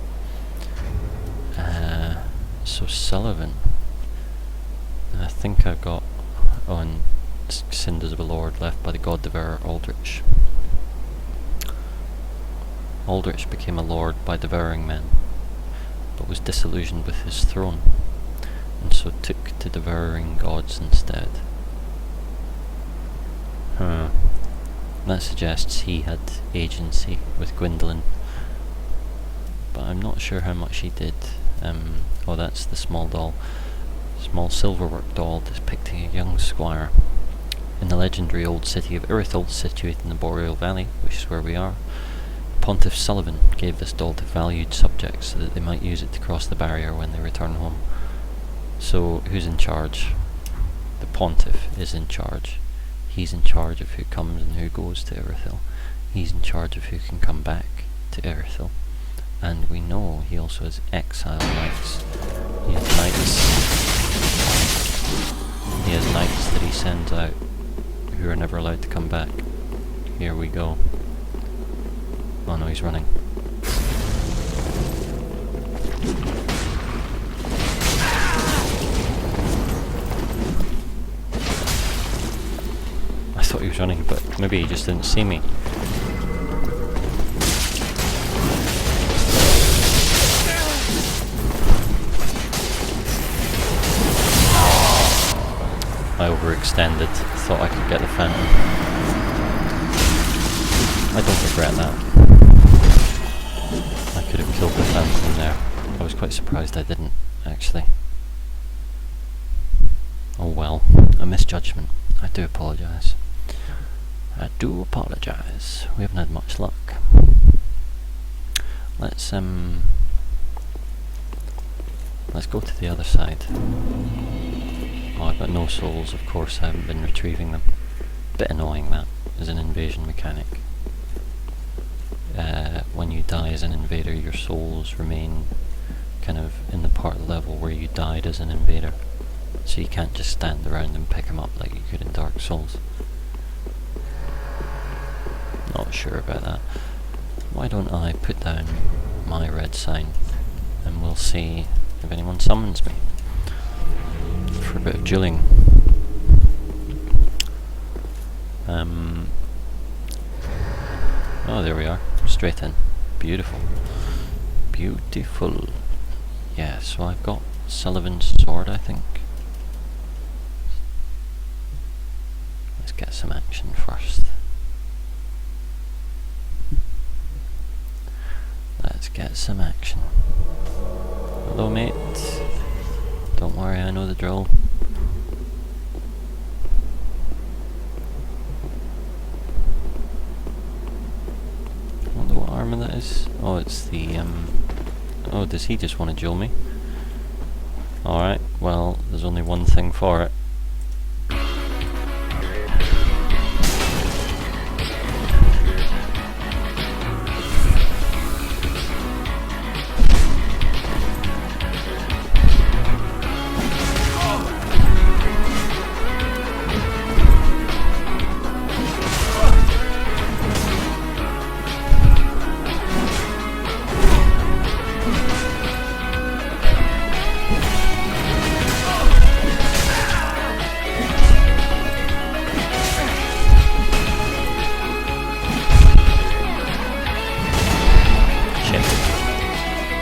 So Sullivan, I think I've got on Cinders of a Lord left by the God Devourer Aldrich. Aldrich became a lord by devouring men, but was disillusioned with his throne, and so took to devouring gods instead. That suggests he had agency with Gwyndolin, but I'm not sure how much he did. Oh, that's the small doll. Small silverwork doll depicting a young squire. In the legendary old city of Irithyll, situated in the Boreal Valley, which is where we are, Pontiff Sullivan gave this doll to valued subjects so that they might use it to cross the barrier when they return home. So, who's in charge? The Pontiff is in charge. He's in charge of who comes and who goes to Irithyll. He's in charge of who can come back to Irithyll. And we know he also has exile knights. He has knights that he sends out who are never allowed to come back. Here we go. Oh no, he's running. I thought he was running, but maybe he just didn't see me. I overextended, thought I could get the Phantom. I don't regret that. I could have killed the Phantom there. I was quite surprised I didn't, actually. Oh well, a misjudgment. I do apologise. I do apologise. We haven't had much luck. Let's go to the other side. Oh, I've got no souls, of course I haven't been retrieving them. Bit annoying, that, as an invasion mechanic. When you die as an invader, your souls remain kind of in the part of the level where you died as an invader. So you can't just stand around and pick them up like you could in Dark Souls. Not sure about that. Why don't I put down my red sign and we'll see if anyone summons me for a bit of dueling. Oh, there we are. Straight in. Beautiful. Beautiful. Yeah, so I've got Sullivan's sword, I think. Let's get some action first. Let's get some action. Hello, mate. Don't worry, I know the drill. What armor that is? Oh, it's the oh, does he just want to duel me? Alright, well, there's only one thing for it.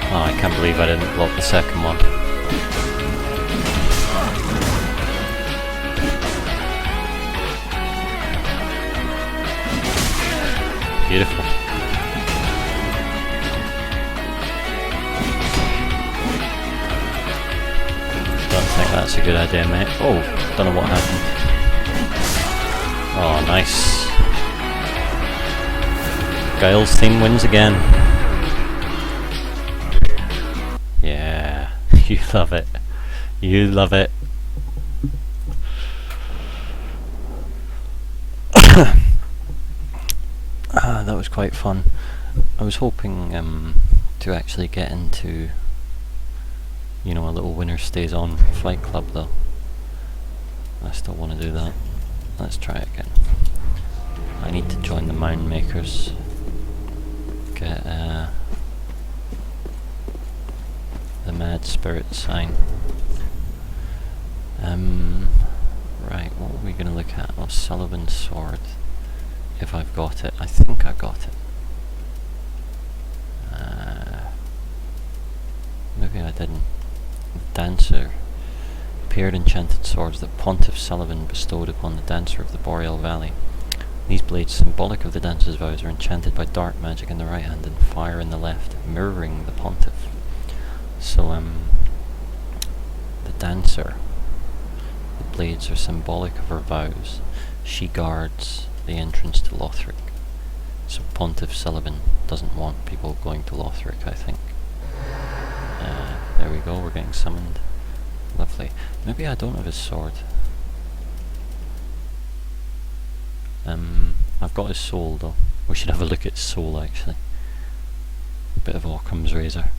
I can't believe I didn't block the second one. Beautiful. Don't think that's a good idea, mate. Oh, don't know what happened. Oh, nice. Gael's team wins again. Yeah, you love it. You love it. That was quite fun. I was hoping to actually get into, you know, a little winner stays on fight club though. I still want to do that. Let's try it again. I need to join the Mound Makers. Get the Mad Spirit sign. Right, what are we going to look at? Oh, Sullivan's sword. If I've got it. I think I got it. Maybe I didn't. Dancer. Paired enchanted swords that Pontiff Sullivan bestowed upon the Dancer of the Boreal Valley. These blades, symbolic of the dancer's vows, are enchanted by dark magic in the right hand and fire in the left, mirroring the Pontiff. So, the Dancer, the blades are symbolic of her vows. She guards the entrance to Lothric. So Pontiff Sullivan doesn't want people going to Lothric, I think. There we go, we're getting summoned. Lovely. Maybe I don't have his sword. I've got his soul though. We should have a look at his soul actually. Bit of Occam's razor.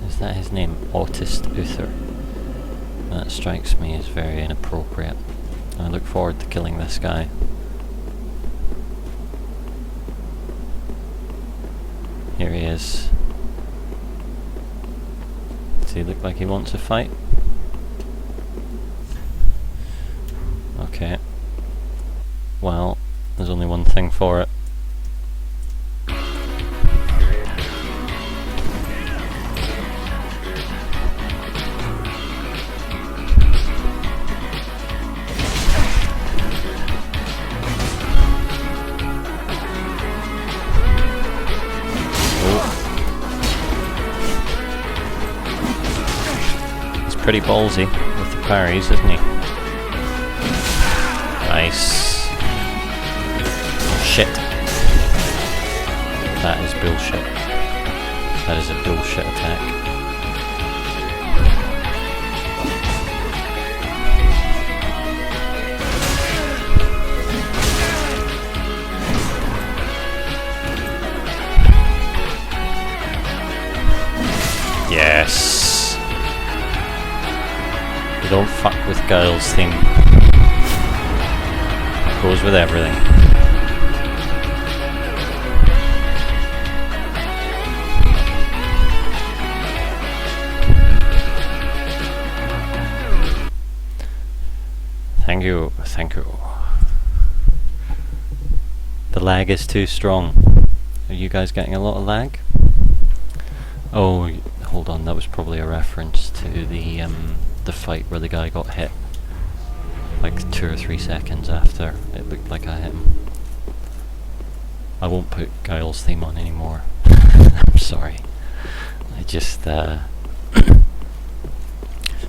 Is that his name? Autist Uther. That strikes me as very inappropriate. I look forward to killing this guy. Here he is. Does he look like he wants a fight? Okay. Well, there's only one thing for it. Pretty ballsy with the parries, isn't he? Nice. Shit. That is bullshit. That is a bullshit attack. Don't fuck with Guile's theme. It goes with everything. Thank you, thank you. The lag is too strong. Are you guys getting a lot of lag? Oh, hold on, that was probably a reference to the fight where the guy got hit like 2 or 3 seconds after it looked like I hit him. I won't put Guile's theme on anymore. I'm sorry. I just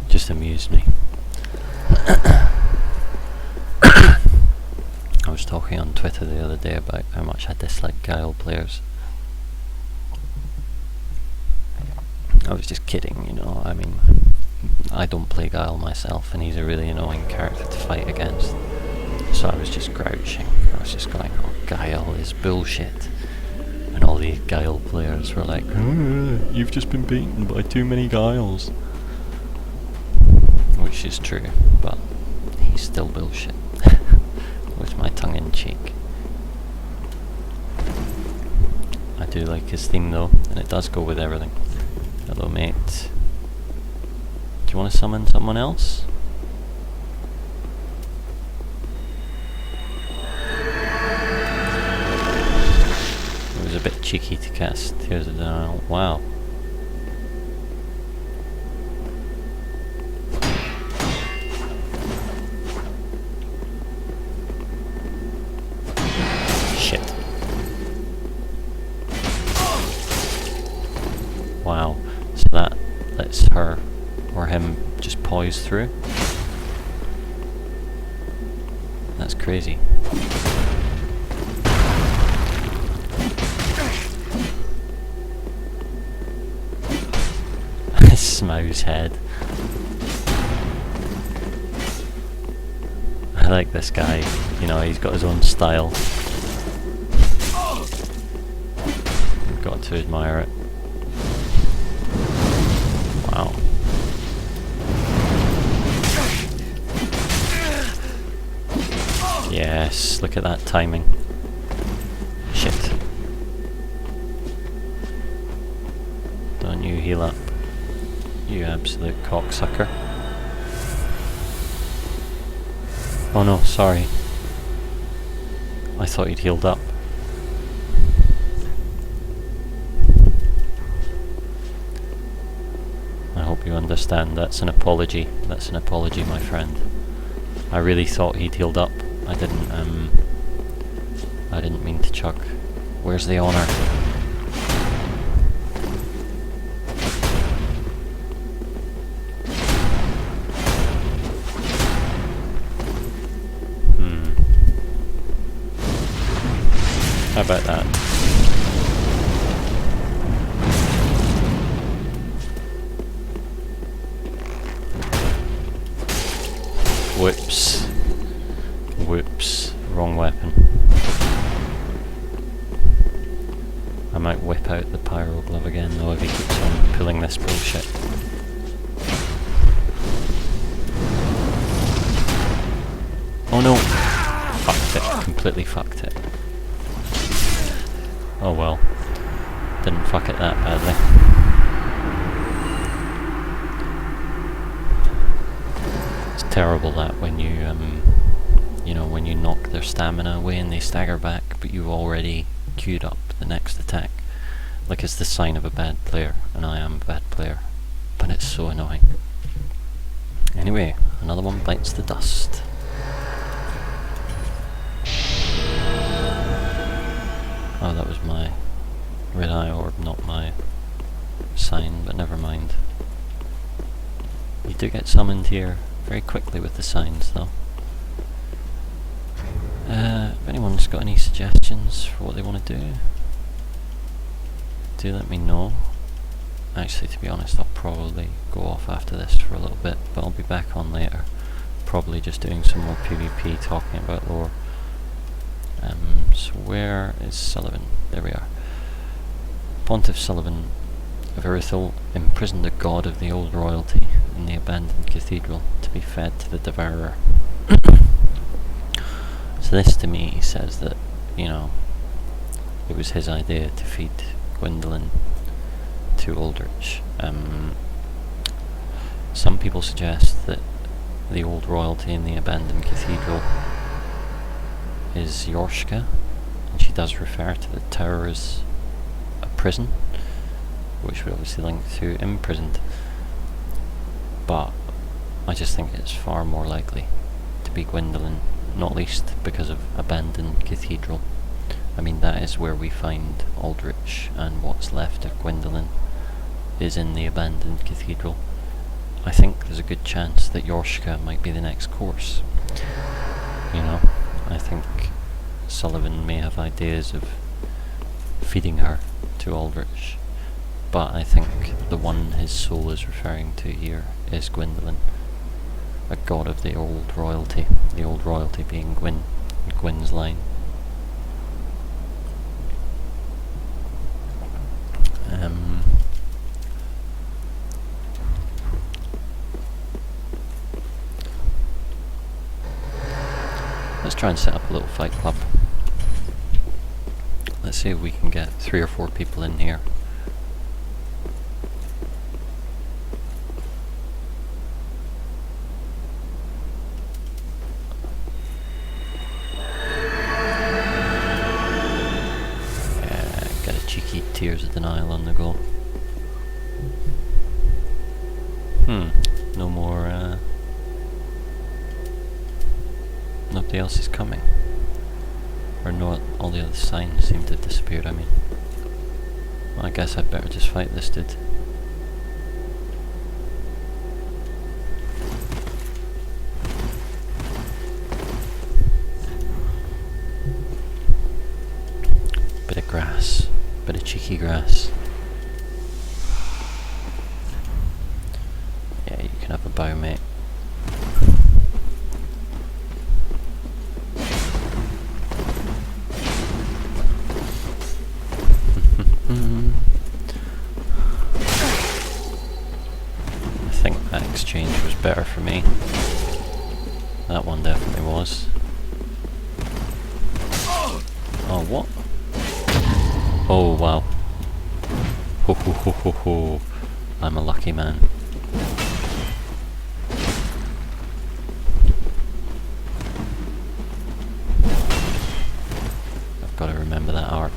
just amused me. I was talking on Twitter the other day about how much I dislike Guile players. I was just kidding, you know, I mean, I don't play Guile myself and he's a really annoying character to fight against. So I was just grouching. I was just going, oh, Guile is bullshit. And all the Guile players were like, you've just been beaten by too many Guiles. Which is true, but he's still bullshit. With my tongue in cheek. I do like his theme though, and it does go with everything. Hello mate. Do you want to summon someone else? It was a bit cheeky to cast. Here's a wow. Shit. Wow. So that lets her or him just poise through. That's crazy. Smough's head. I like this guy, you know, he's got his own style. I've got to admire it. Wow. Yes, look at that timing. Shit. Don't you heal up, you absolute cocksucker. Oh no, sorry. I thought you'd healed up. I hope you understand, that's an apology. That's an apology, my friend. I really thought he'd healed up. I didn't mean to chuck. Where's the honor? How about that? Whoops. Whoops. Wrong weapon. I might whip out the pyro glove again though if he keeps on pulling this bullshit. Oh no! Fucked it. Completely fucked it. Oh well. Didn't fuck it that badly. It's terrible that when you, you know, when you knock their stamina away and they stagger back, but you've already queued up the next attack. Like it's the sign of a bad player, and I am a bad player. But it's so annoying. Anyway, another one bites the dust. Oh, that was my red eye orb, not my sign, but never mind. You do get summoned here very quickly with the signs, though. If anyone's got any suggestions for what they want to do let me know. Actually, to be honest, I'll probably go off after this for a little bit, but I'll be back on later. Probably just doing some more PvP, talking about lore. So where is Sullivan? There we are. Pontiff Sullivan of Irithyll imprisoned a god of the old royalty, in the abandoned cathedral to be fed to the devourer. So this to me says that, you know, it was his idea to feed Gwendolyn to Aldrich. Some people suggest that the old royalty in the abandoned cathedral is Yorshka, and she does refer to the tower as a prison, which would obviously link to imprisoned. But I just think it's far more likely to be Gwendolyn, not least because of abandoned cathedral. I mean, that is where we find Aldrich, and what's left of Gwendolyn is in the abandoned cathedral. I think there's a good chance that Yorshka might be the next course. You know, I think Sullivan may have ideas of feeding her to Aldrich, but I think the one his soul is referring to here is Gwendolyn, a god of the old royalty being Gwyn, Gwyn's line. Let's try and set up a little fight club. Let's see if we can get 3 or 4 people in here. Yeah, got a cheeky Tears of Denial on the go. No more, nobody else is coming. Or no, all the other signs seem to have disappeared, I mean. Well, I guess I'd better just fight this dude. Bit of grass. Bit of cheeky grass. Yeah, you can have a bow, mate. I think that exchange was better for me. That one definitely was. Oh, what? Oh, wow. Ho ho ho ho ho. I'm a lucky man. I've got to remember that arc.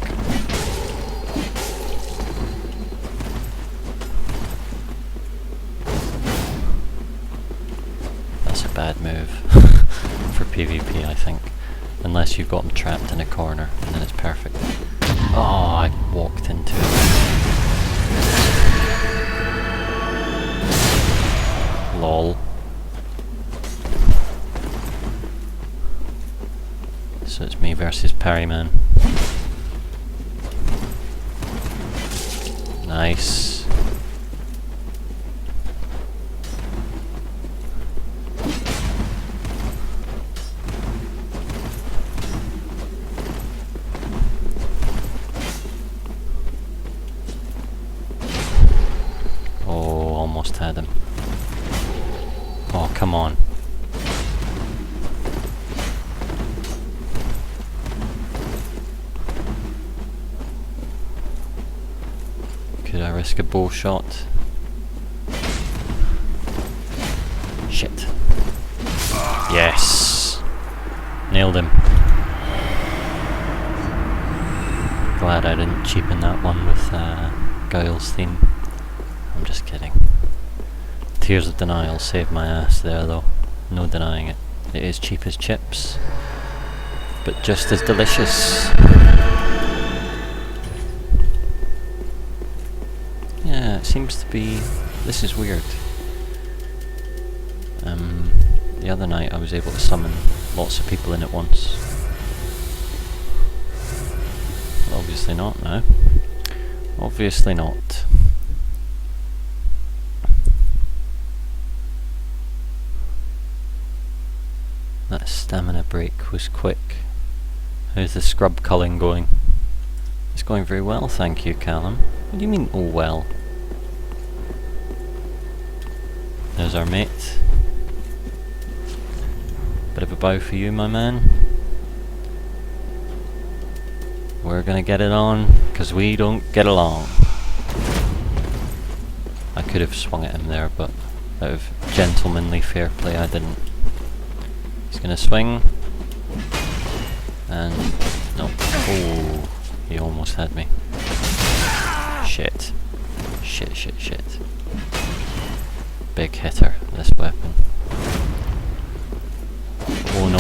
That's a bad move for PvP, I think. Unless you've got them trapped in a corner, and then it's perfect. Oh, I walked into it. Lol. So it's me versus Parryman. Nice. Had him. Oh, come on. Could I risk a bow shot? Shit. Yes! Nailed him. Glad I didn't cheapen that one with Guile's theme. I'm just kidding. Tears of Denial saved my ass there though, no denying it. It is cheap as chips, but just as delicious. Yeah, it seems to be... this is weird. The other night I was able to summon lots of people in at once. Well, obviously not now. Obviously not. That stamina break was quick. How's the scrub culling going? It's going very well, thank you, Callum. What do you mean, oh well? There's our mate. Bit of a bow for you, my man. We're gonna get it on, because we don't get along. I could have swung at him there, but out of gentlemanly fair play I didn't. He's gonna swing. And... no. Oh, he almost had me. Shit. Shit, shit, shit. Big hitter, this weapon. Oh no.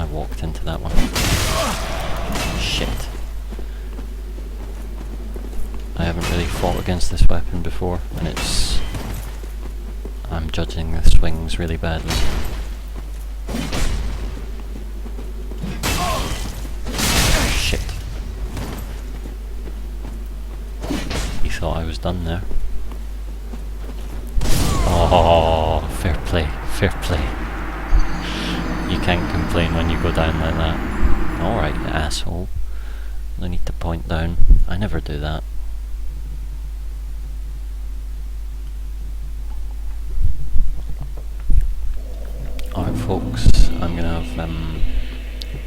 I walked into that one. Shit. I haven't really fought against this weapon before, and it's... I'm judging the swings really badly. Shit. He thought I was done there. Oh, fair play, fair play. You can't complain when you go down like that. Alright, asshole. I need to point down. I never do that. Alright folks, I'm gonna have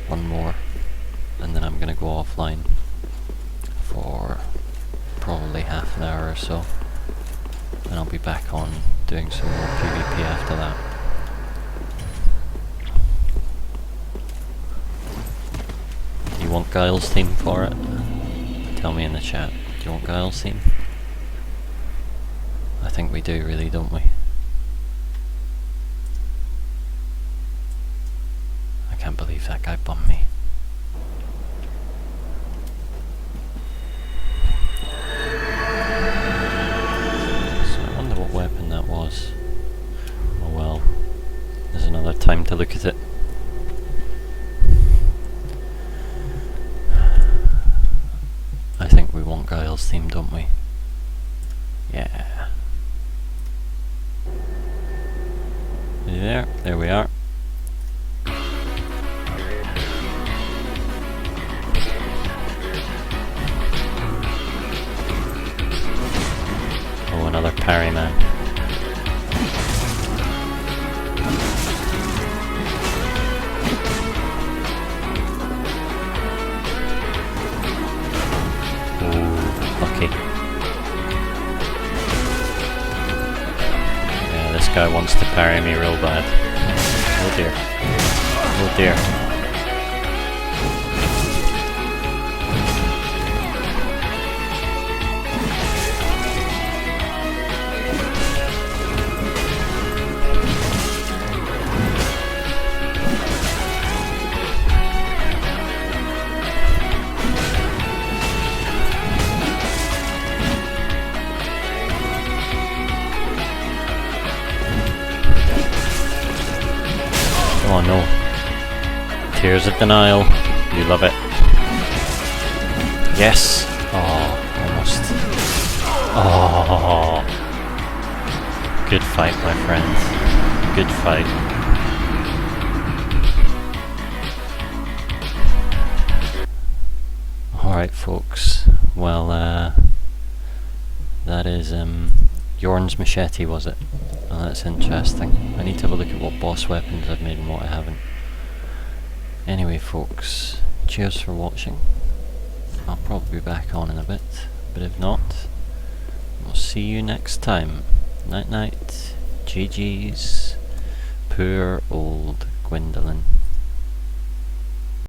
one more, and then I'm gonna go offline for probably half an hour or so, and I'll be back on doing some more PvP after that. Do you want Guile's theme for it? Tell me in the chat. Do you want Guile's theme? I think we do really, don't we? I can't believe that guy bumped me. So I wonder what weapon that was. Oh well. There's another time to look at it. I think we want Guile's theme, don't we? Yeah. Are you there? There we are. Oh, another parry man. Lucky. Yeah, this guy wants to parry me real bad. Oh dear. Oh dear. Oh no. Tears of denial. You love it. Yes! Oh, almost. Oh. Good fight, my friend. Good fight. Alright folks. Well, that is, Yorn's machete, was it? Oh, that's interesting. I need to have a look at what boss weapons I've made and what I haven't. Anyway folks, cheers for watching. I'll probably be back on in a bit, but if not, we'll see you next time. Night night, GG's, poor old Gwendolyn.